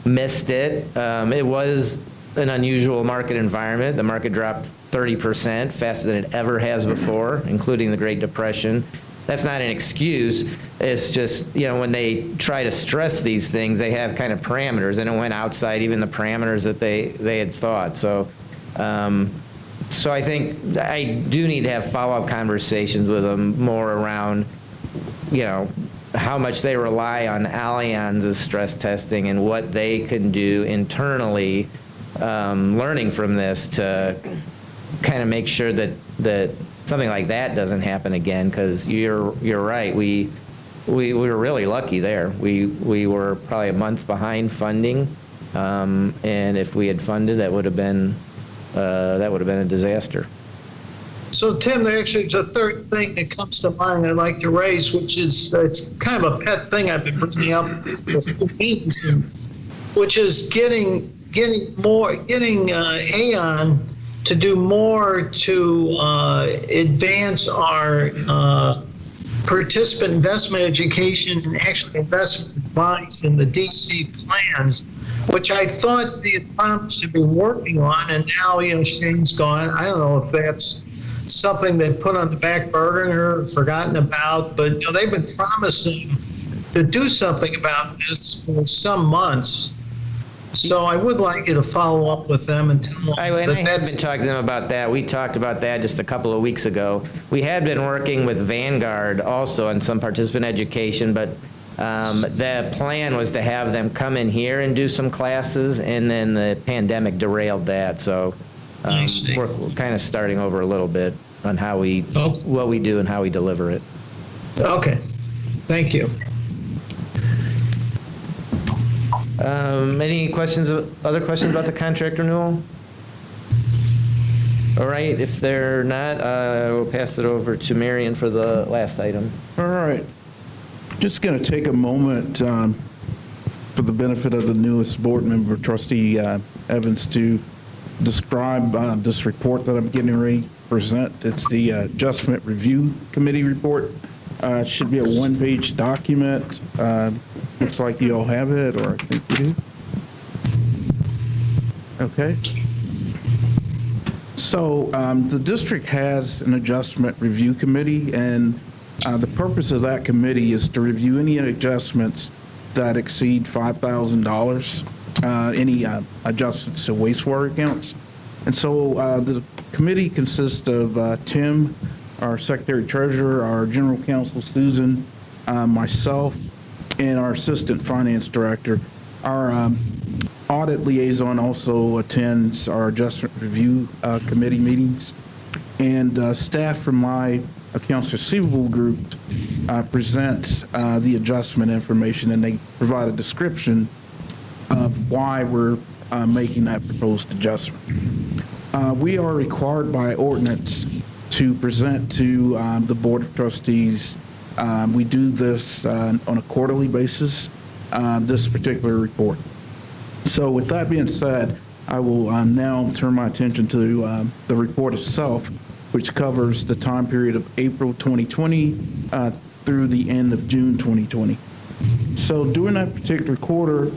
missed it. It was an unusual market environment. The market dropped 30%, faster than it ever has before, including the Great Depression. That's not an excuse. It's just, when they try to stress these things, they have kind of parameters, and it went outside even the parameters that they had thought. So I think I do need to have follow-up conversations with them more around, how much they rely on Allianz's stress testing and what they can do internally, learning from this to kind of make sure that something like that doesn't happen again. Because you're right, we were really lucky there. We were probably a month behind funding, and if we had funded, that would have been a disaster. So, Tim, there's a third thing that comes to mind I'd like to raise, which is it's kind of a pet thing I've been bringing up with meetings, which is getting Aon to do more to advance our participant investment education and actually investment advice in the DC plans, which I thought they had promised to be working on, and now, Shane's gone. I don't know if that's something they've put on the back burner or forgotten about, but they've been promising to do something about this for some months. So I would like you to follow up with them and tell them I have been talking to them about that. We talked about that just a couple of weeks ago. We had been working with Vanguard also on some participant education, but the plan was to have them come in here and do some classes, and then the pandemic derailed that. So we're kind of starting over a little bit on what we do and how we deliver it. Okay. Thank you. Any other questions about the contract renewal? All right, if they're not, we'll pass it over to Marion for the last item. All right. Just going to take a moment for the benefit of the newest board member, Trustee Evans, to describe this report that I'm getting ready to present. It's the Adjustment Review Committee report. It should be a one-page document. Looks like you all have it, or I think you do. Okay. So the district has an Adjustment Review Committee, and the purpose of that committee is to review any adjustments that exceed $5,000. any adjustments to wastewater accounts. And so the committee consists of Tim, our Secretary Treasurer, our General Counsel, Susan, myself, and our Assistant Finance Director. Our audit liaison also attends our adjustment review committee meetings. And staff from my accounts receivable group presents the adjustment information, and they provide a description of why we're making that proposed adjustment. We are required by ordinance to present to the Board of Trustees. We do this on a quarterly basis, this particular report. So with that being said, I will now turn my attention to the report itself, which covers the time period of April 2020 through the end of June 2020. So during that particular quarter,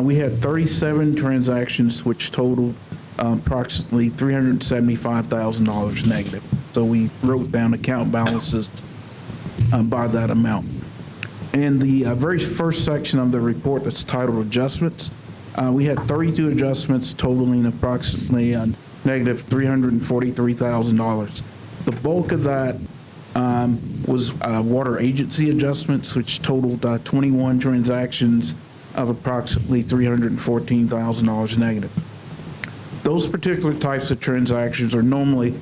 we had 37 transactions, which totaled approximately $375,000 negative. So we wrote down account balances by that amount. And the very first section of the report that's titled Adjustments, we had 32 adjustments totaling approximately negative $343,000. The bulk of that was water agency adjustments, which totaled 21 transactions of approximately $314,000 negative. Those particular types of transactions are normally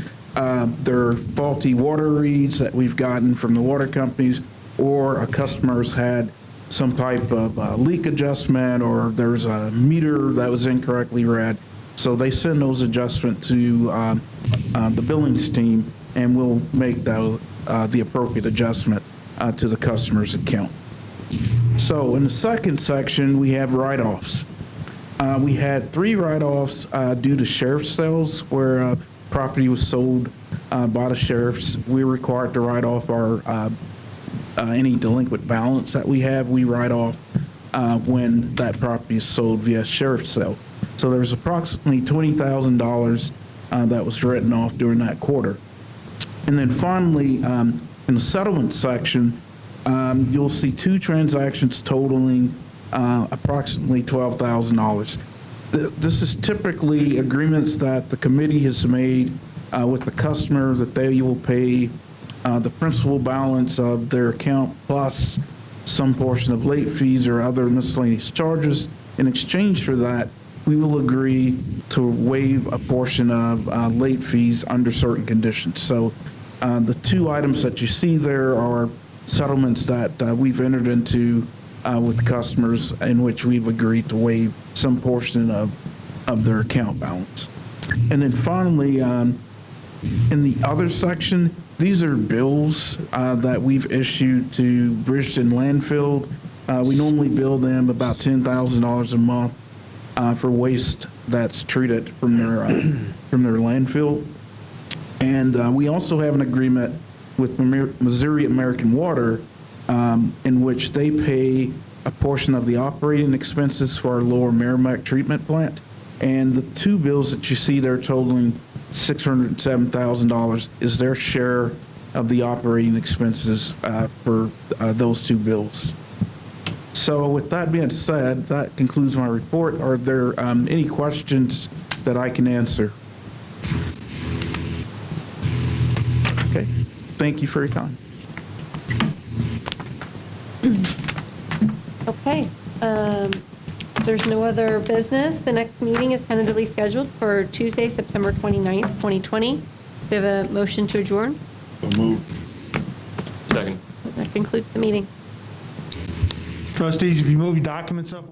they're faulty water reads that we've gotten from the water companies, or a customer's had some type of leak adjustment, or there's a meter that was incorrectly read. So they send those adjustments to the billings team, and we'll make the appropriate adjustment to the customer's account. So in the second section, we have write-offs. We had 3 write-offs due to sheriff's sales, where property was sold by the sheriffs. We're required to write off our any delinquent balance that we have. We write off when that property is sold via sheriff's sale. So there's approximately $20,000 that was written off during that quarter. And then finally, in the settlement section, you'll see 2 transactions totaling approximately $12,000. This is typically agreements that the committee has made with the customer that they will pay the principal balance of their account plus some portion of late fees or other miscellaneous charges. In exchange for that, we will agree to waive a portion of late fees under certain conditions. So the 2 items that you see there are settlements that we've entered into with customers in which we've agreed to waive some portion of their account balance. And then finally, in the other section, these are bills that we've issued to Bridgeton Landfill. We normally bill them about $10,000 a month for waste that's treated from their landfill. And we also have an agreement with Missouri American Water in which they pay a portion of the operating expenses for our Lower Merrimack treatment plant. And the 2 bills that you see there totaling $607,000 is their share of the operating expenses for those 2 bills. So with that being said, that concludes my report. Are there any questions that I can answer? Okay, thank you for your time. Okay. There's no other business. The next meeting is tentatively scheduled for Tuesday, September 29th, 2020. We have a motion to adjourn. So moved. Second. That concludes the meeting. Trustees, if you move your documents up.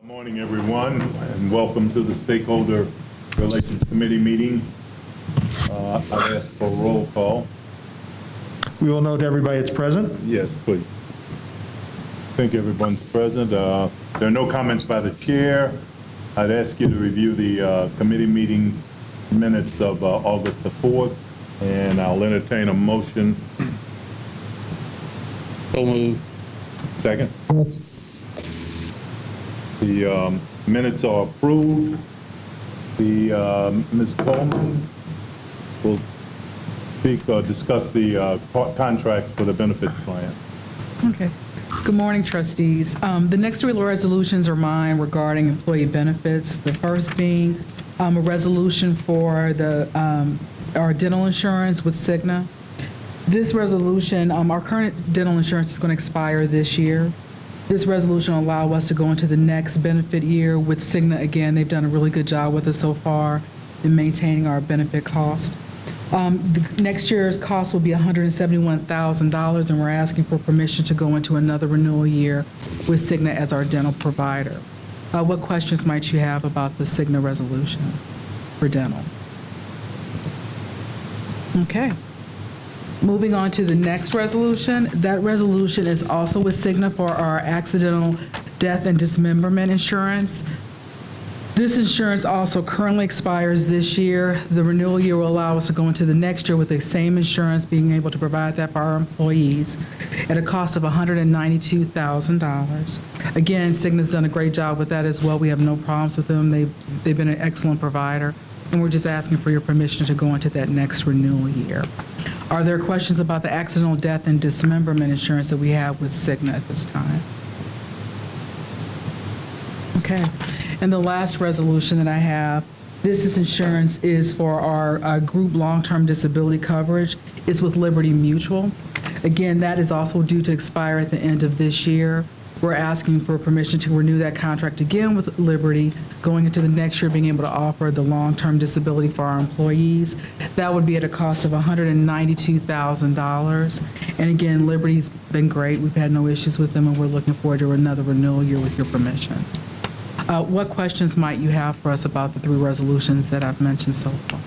Morning, everyone, and welcome to the Stakeholder Relations Committee meeting. I'd ask for a roll call. We will note everybody that's present. Yes, please. I think everyone's present. There are no comments by the chair. I'd ask you to review the committee meeting minutes of August the 4th, and I'll entertain a motion. So moved. Second. The minutes are approved. Ms. Coleman will discuss the contracts for the benefits plan. Okay. Good morning, trustees. The next three resolutions are mine regarding employee benefits. The first being a resolution for our dental insurance with Cigna. This resolution, our current dental insurance is going to expire this year. This resolution will allow us to go into the next benefit year with Cigna. Again, they've done a really good job with us so far in maintaining our benefit cost. The next year's cost will be $171,000, and we're asking for permission to go into another renewal year with Cigna as our dental provider. What questions might you have about the Cigna resolution for dental? Okay. Moving on to the next resolution. That resolution is also with Cigna for our accidental death and dismemberment insurance. This insurance also currently expires this year. The renewal year will allow us to go into the next year with the same insurance, being able to provide that for our employees at a cost of $192,000. Again, Cigna's done a great job with that as well. We have no problems with them. They've been an excellent provider, and we're just asking for your permission to go into that next renewal year. Are there questions about the accidental death and dismemberment insurance that we have with Cigna at this time? Okay. And the last resolution that I have, this insurance is for our group long-term disability coverage. It's with Liberty Mutual. Again, that is also due to expire at the end of this year. We're asking for permission to renew that contract again with Liberty, going into the next year being able to offer the long-term disability for our employees. That would be at a cost of $192,000. And again, Liberty's been great. We've had no issues with them, and we're looking forward to another renewal year with your permission. What questions might you have for us about the three resolutions that I've mentioned so far?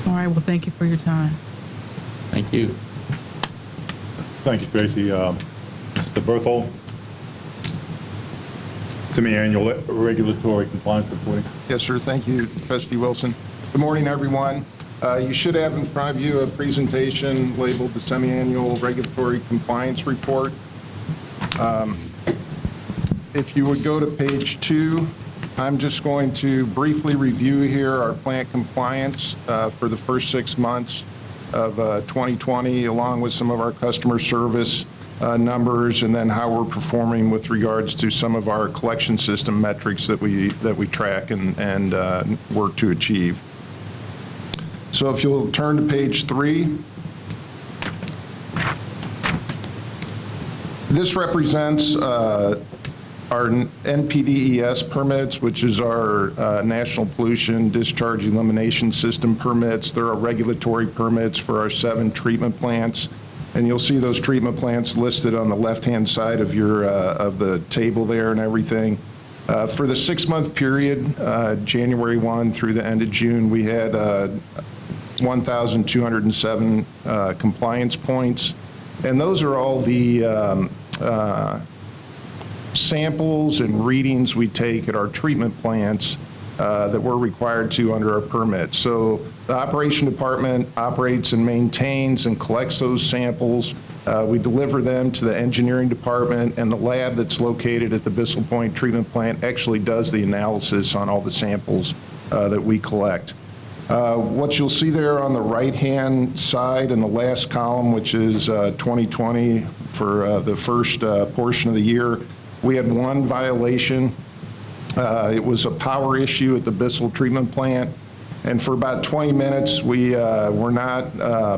All right, well, thank you for your time. Thank you. Thank you, Tracy. Mr. Berthold, semi-annual regulatory compliance reporting. Yes, sir. Thank you, Trustee Wilson. Good morning, everyone. You should have in front of you a presentation labeled the semi-annual regulatory compliance report. If you would go to page 2, I'm just going to briefly review here our plant compliance for the first 6 months of 2020, along with some of our customer service numbers, and then how we're performing with regards to some of our collection system metrics that we track and work to achieve. So if you'll turn to page 3. This represents our Npdes permits, which is our National Pollution Discharge Elimination System permits. There are regulatory permits for our 7 treatment plants, and you'll see those treatment plants listed on the left-hand side of your of the table there and everything. For the 6-month period, January 1 through the end of June, we had 1,207 compliance points, and those are all the samples and readings we take at our treatment plants that we're required to under our permit. So the operation department operates and maintains and collects those samples. We deliver them to the engineering department, and the lab that's located at the Bissell Point treatment plant actually does the analysis on all the samples that we collect. What you'll see there on the right-hand side in the last column, which is 2020 for the first portion of the year, we had 1 violation. It was a power issue at the Bissell treatment plant, and for about 20 minutes we were not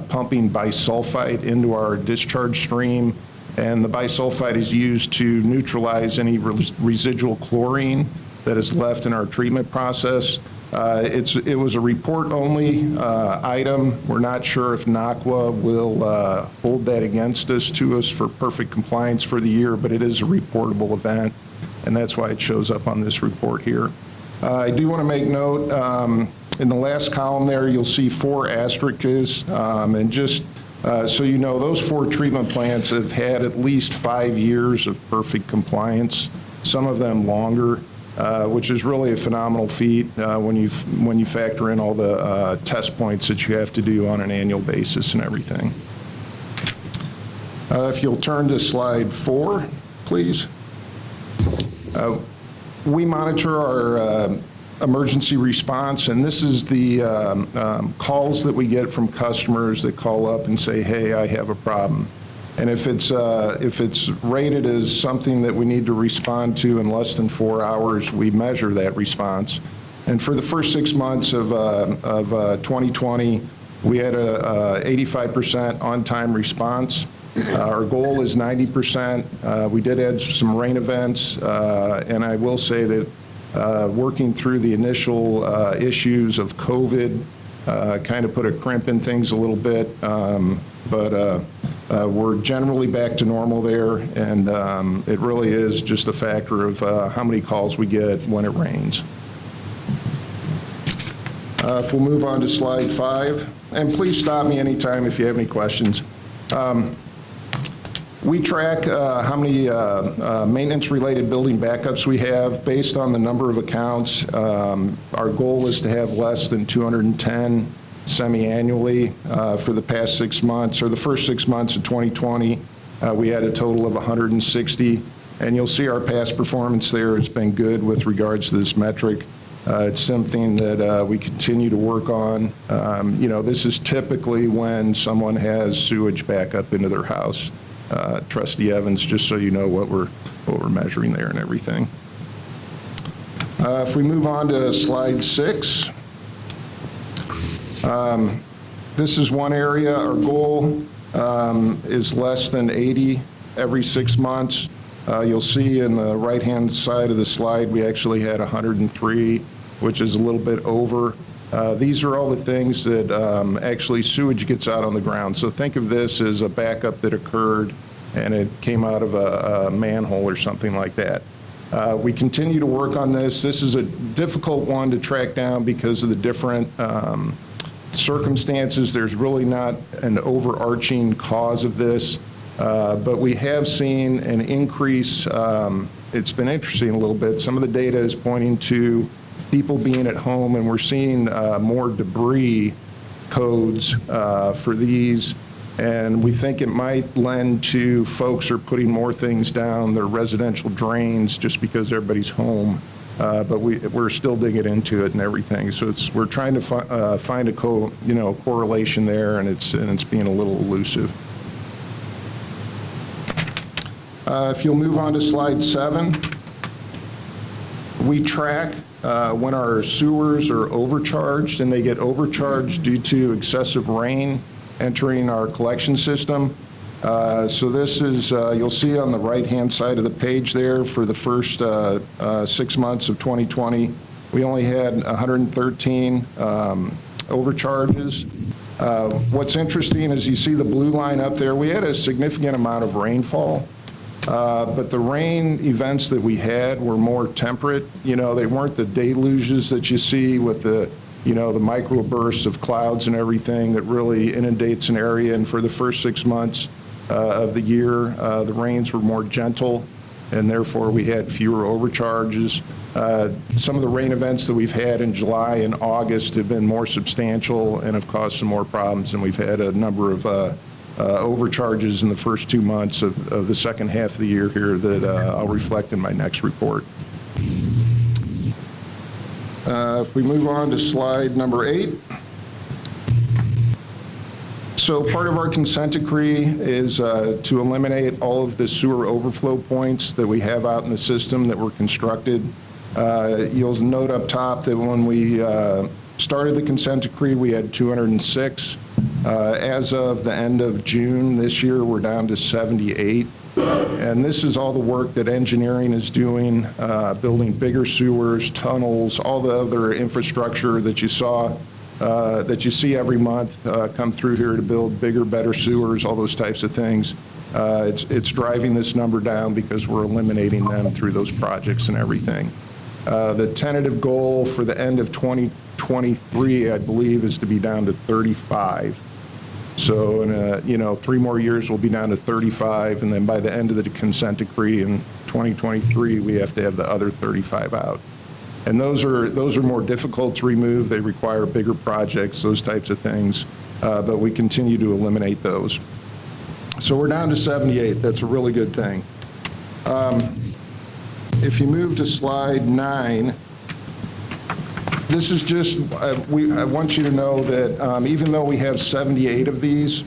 pumping bisulfite into our discharge stream, and the bisulfite is used to neutralize any residual chlorine that is left in our treatment process. It was a report-only item. We're not sure if NACWA will hold that against us for perfect compliance for the year, but it is a reportable event. and that's why it shows up on this report here. I do want to make note, in the last column there, you'll see 4 asterisks, and just so you know, those 4 treatment plants have had at least 5 years of perfect compliance, some of them longer, which is really a phenomenal feat when you factor in all the test points that you have to do on an annual basis and everything. If you'll turn to slide 4, please. We monitor our emergency response, and this is the calls that we get from customers that call up and say, hey, I have a problem. And if it's rated as something that we need to respond to in less than 4 hours, we measure that response. And for the first 6 months of 2020, we had a 85% on-time response. Our goal is 90%. We did add some rain events, and I will say that working through the initial issues of COVID kind of put a crimp in things a little bit, but we're generally back to normal there, and it really is just a factor of how many calls we get when it rains. If we'll move on to slide 5, and please stop me anytime if you have any questions. We track how many maintenance-related building backups we have based on the number of accounts. Our goal is to have less than 210 semi-annually. For the past 6 months, or the first 6 months of 2020, we had a total of 160. And you'll see our past performance there has been good with regards to this metric. It's something that we continue to work on. You know, this is typically when someone has sewage backup into their house. Trustee Evans, just so you know what we're measuring there and everything. If we move on to slide 6, this is one area. Our goal is less than 80 every 6 months. You'll see in the right-hand side of the slide, we actually had 103, which is a little bit over. These are all the things that actually sewage gets out on the ground. So think of this as a backup that occurred and it came out of a manhole or something like that. We continue to work on this. This is a difficult one to track down because of the different circumstances. There's really not an overarching cause of this, but we have seen an increase. It's been interesting a little bit. Some of the data is pointing to people being at home, and we're seeing more debris codes for these, and we think it might lend to folks are putting more things down their residential drains just because everybody's home, but we're still digging into it and everything. So we're trying to find a correlation there, and it's being a little elusive. If you'll move on to slide 7, we track when our sewers are overcharged, and they get overcharged due to excessive rain entering our collection system. So this is, you'll see on the right-hand side of the page there for the first 6 months of 2020, we only had 113 overcharges. What's interesting is you see the blue line up there, we had a significant amount of rainfall. But the rain events that we had were more temperate. You know, they weren't the deluges that you see with the, the microbursts of clouds and everything that really inundates an area. And for the first 6 months of the year, the rains were more gentle, and therefore we had fewer overcharges. Some of the rain events that we've had in July and August have been more substantial and have caused some more problems, and we've had a number of overcharges in the first 2 months of the second half of the year here that I'll reflect in my next report. If we move on to slide number 8. So part of our consent decree is to eliminate all of the sewer overflow points that we have out in the system that were constructed. You'll note up top that when we started the consent decree, we had 206. As of the end of June this year, we're down to 78. And this is all the work that engineering is doing, building bigger sewers, tunnels, all the other infrastructure that you saw, that you see every month come through here to build bigger, better sewers, all those types of things. It's driving this number down because we're eliminating them through those projects and everything. The tentative goal for the end of 2023, I believe, is to be down to 35. So in 3 more years, we'll be down to 35, and then by the end of the consent decree in 2023, we have to have the other 35 out. And those are more difficult to remove. They require bigger projects, those types of things, but we continue to eliminate those. So we're down to 78. That's a really good thing. If you move to slide 9, this is just, I want you to know that even though we have 78 of these,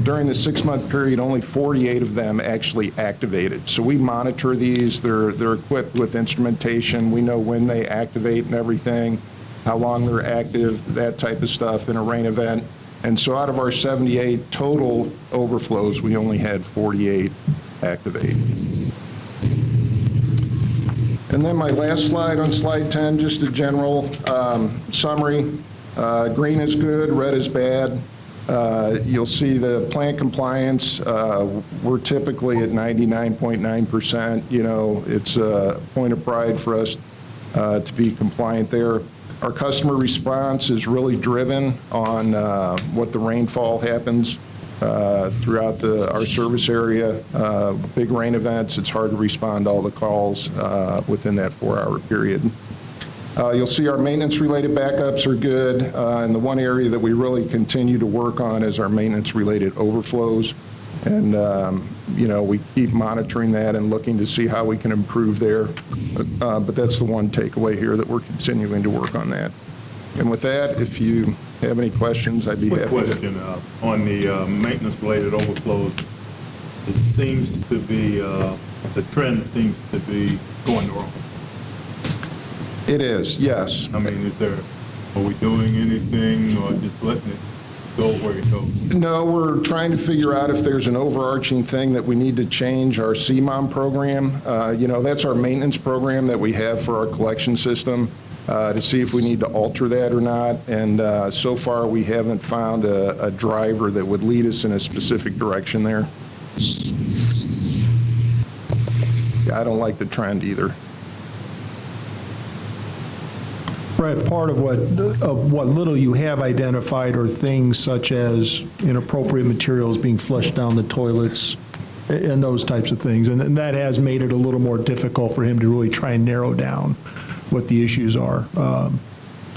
during the 6-month period, only 48 of them actually activated. So we monitor these. They're equipped with instrumentation. We know when they activate and everything, how long they're active, that type of stuff in a rain event. And so out of our 78 total overflows, we only had 48 activate. And then my last slide on slide 10, just a general summary. Green is good, red is bad. You'll see the plant compliance, we're typically at 99.9%. You know, it's a point of pride for us to be compliant there. Our customer response is really driven on what the rainfall happens throughout our service area. Big rain events, it's hard to respond to all the calls within that 4-hour period. You'll see our maintenance-related backups are good, and the one area that we really continue to work on is our maintenance-related overflows. And, we keep monitoring that and looking to see how we can improve there. But that's the one takeaway here, that we're continuing to work on that. And with that, if you have any questions, I'd be happy to. Quick question on the maintenance-related overflows. It seems to be, the trend seems to be going wrong. It is, yes. I mean, are we doing anything or just letting it go where it goes? No, we're trying to figure out if there's an overarching thing that we need to change our CMOM program. That's our maintenance program that we have for our collection system, to see if we need to alter that or not. And so far, we haven't found a driver that would lead us in a specific direction there. Yeah, I don't like the trend either. Brett, part of what little you have identified are things such as inappropriate materials being flushed down the toilets and those types of things. And that has made it a little more difficult for him to really try and narrow down what the issues are. A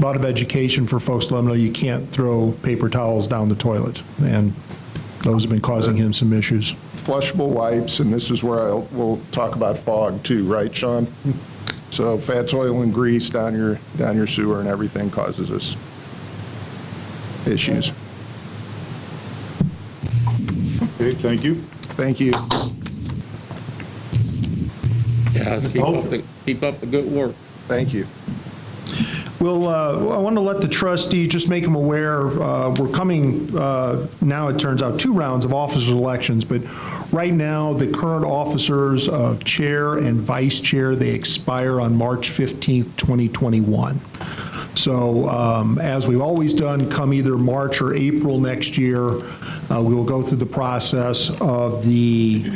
lot of education for folks to let them know you can't throw paper towels down the toilet. And those have been causing him some issues. Flushable wipes, and this is where we'll talk about fog too, right, Sean? So fats, oil, and grease down your sewer and everything causes us issues. Okay, thank you. Thank you. Yeah, keep up the good work. Thank you. Well, I want to let the trustees, just make them aware, we're coming, now it turns out, 2 rounds of officers elections, but right now, the current officers of chair and vice chair, they expire on March 15th, 2021. So as we've always done, come either March or April next year, we will go through the process of the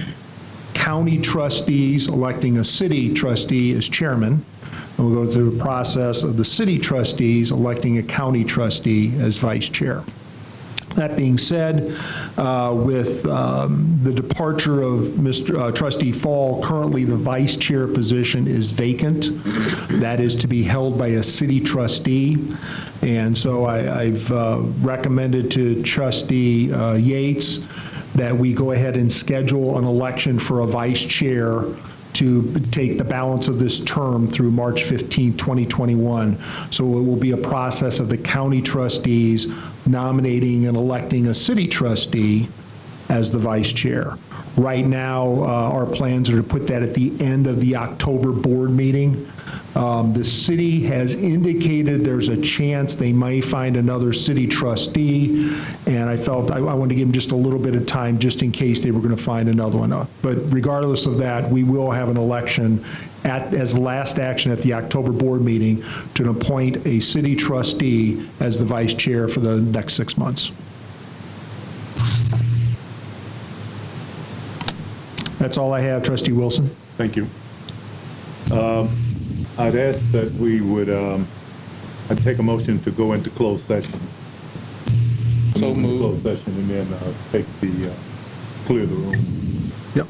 county trustees electing a city trustee as chairman. And we'll go through the process of the city trustees electing a county trustee as vice chair. That being said, with the departure of Mr. Trustee Fall, currently the vice chair position is vacant. That is to be held by a city trustee. And so I've recommended to Trustee Yates that we go ahead and schedule an election for a vice chair to take the balance of this term through March 15, 2021. So it will be a process of the county trustees nominating and electing a city trustee as the vice chair. Right now, our plans are to put that at the end of the October board meeting. The city has indicated there's a chance they may find another city trustee, and I felt I wanted to give them just a little bit of time just in case they were going to find another one. But regardless of that, we will have an election as last action at the October board meeting to appoint a city trustee as the vice chair for the next 6 months. That's all I have, Trustee Wilson. Thank you. I'd ask that we would, I'd take a motion to go into closed session. So Move into moved. closed session and then take the, clear the room. Yep.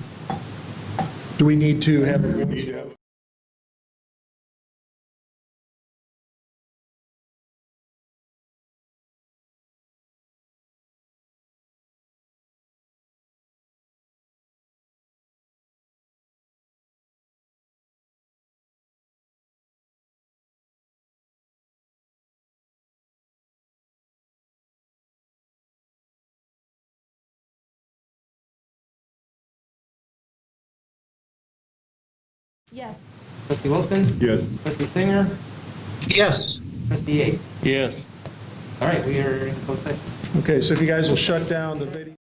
Do we need to have? Yes. Trustee Wilson? Yes. Trustee Singer? Yes. Trustee Yates? Yes. All right, we are in closed session. Okay, so if you guys will shut down the video.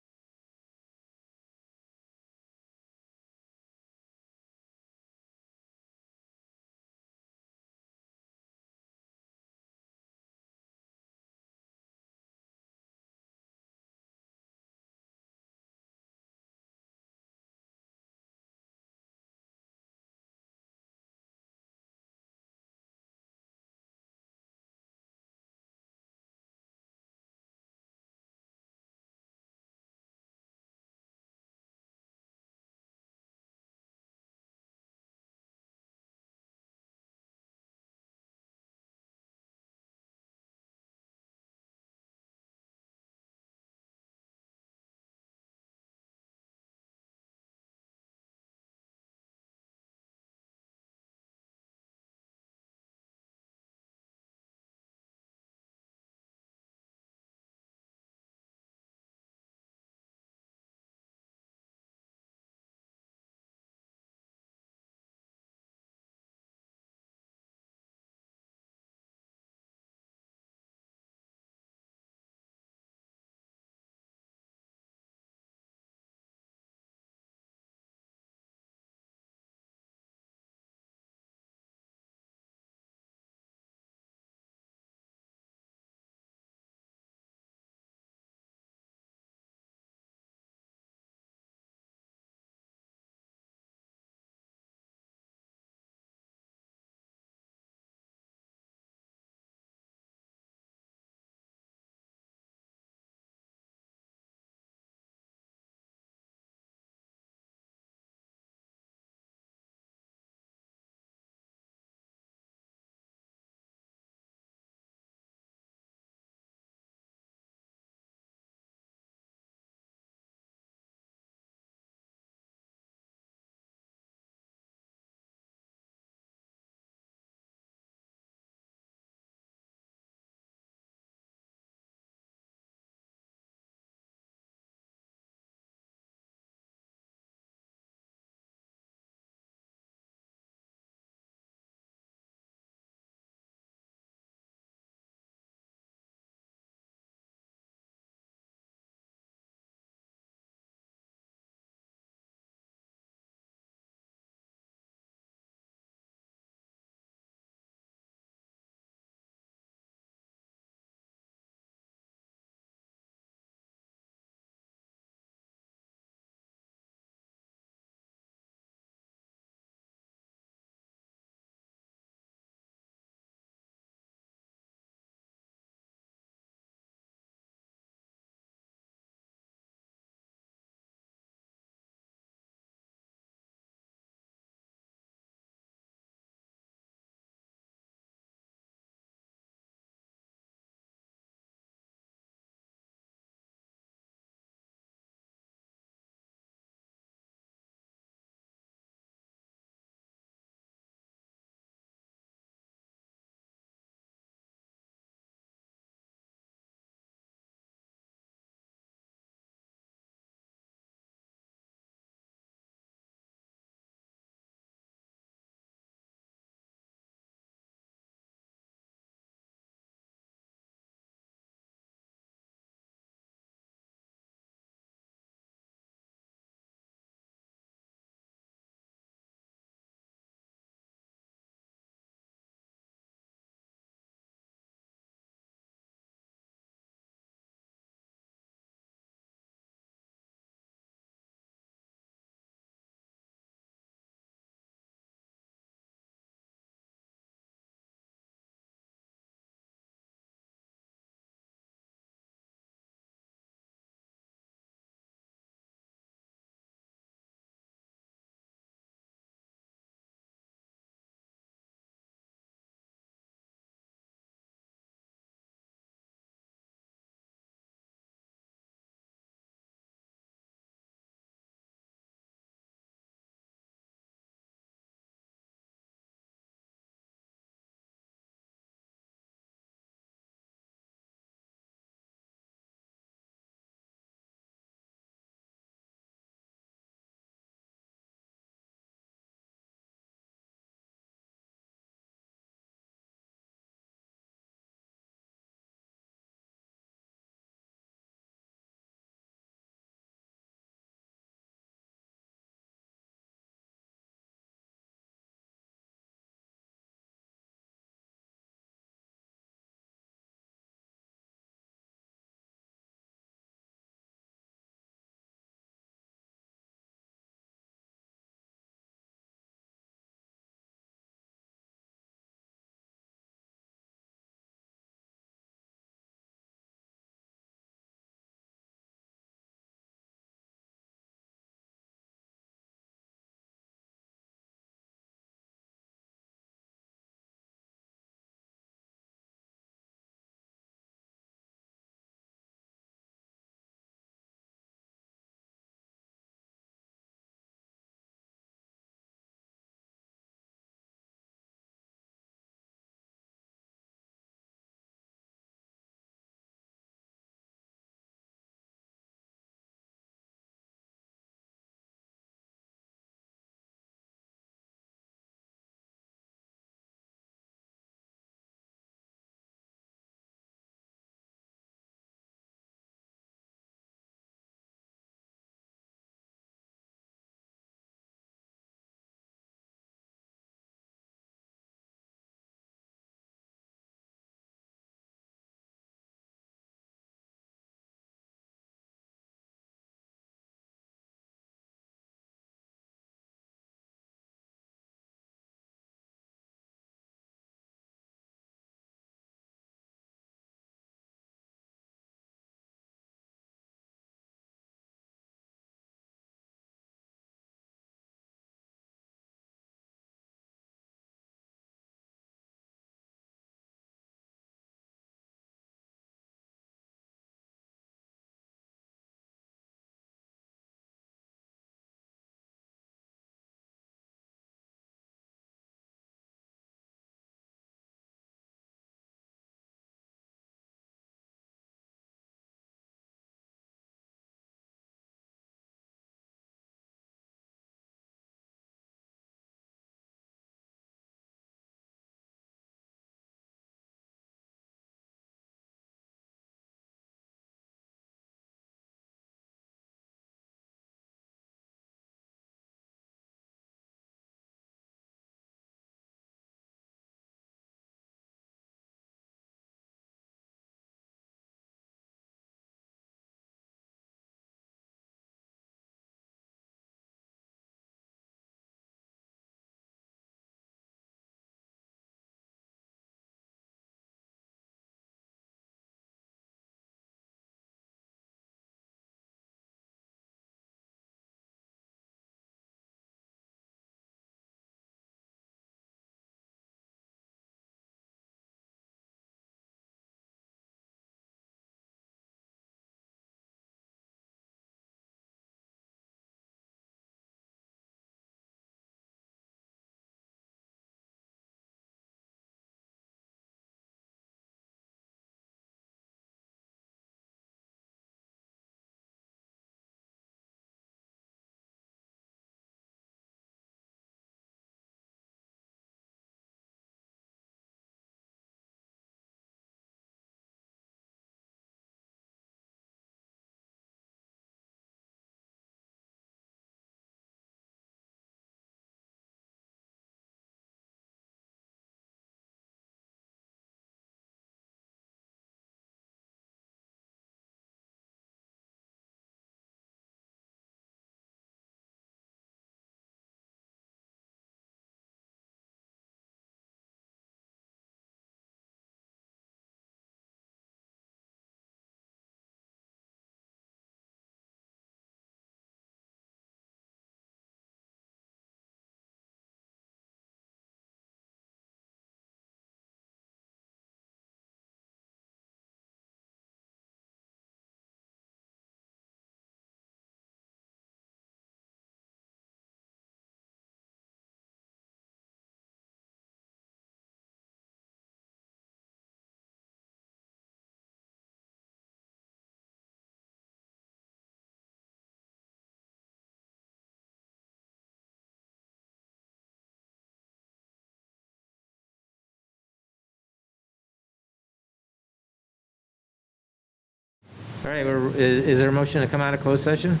All right, is there a motion to come out of closed session?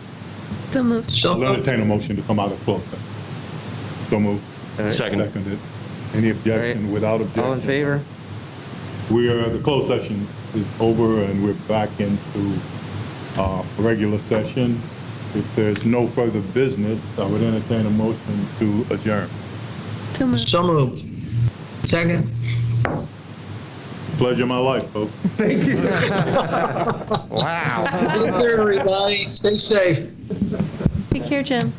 So moved. I'll entertain a motion to come out of closed session. So moved. Second. Seconded. Any objection? All right. Without objection? All in favor? The closed session is over and we're back into regular session. If there's no further business, I would entertain a motion to adjourn. So moved. So moved. Second. Pleasure of my life, folks. Thank you. Wow. Take care, everybody. Stay safe. Take care, Jim.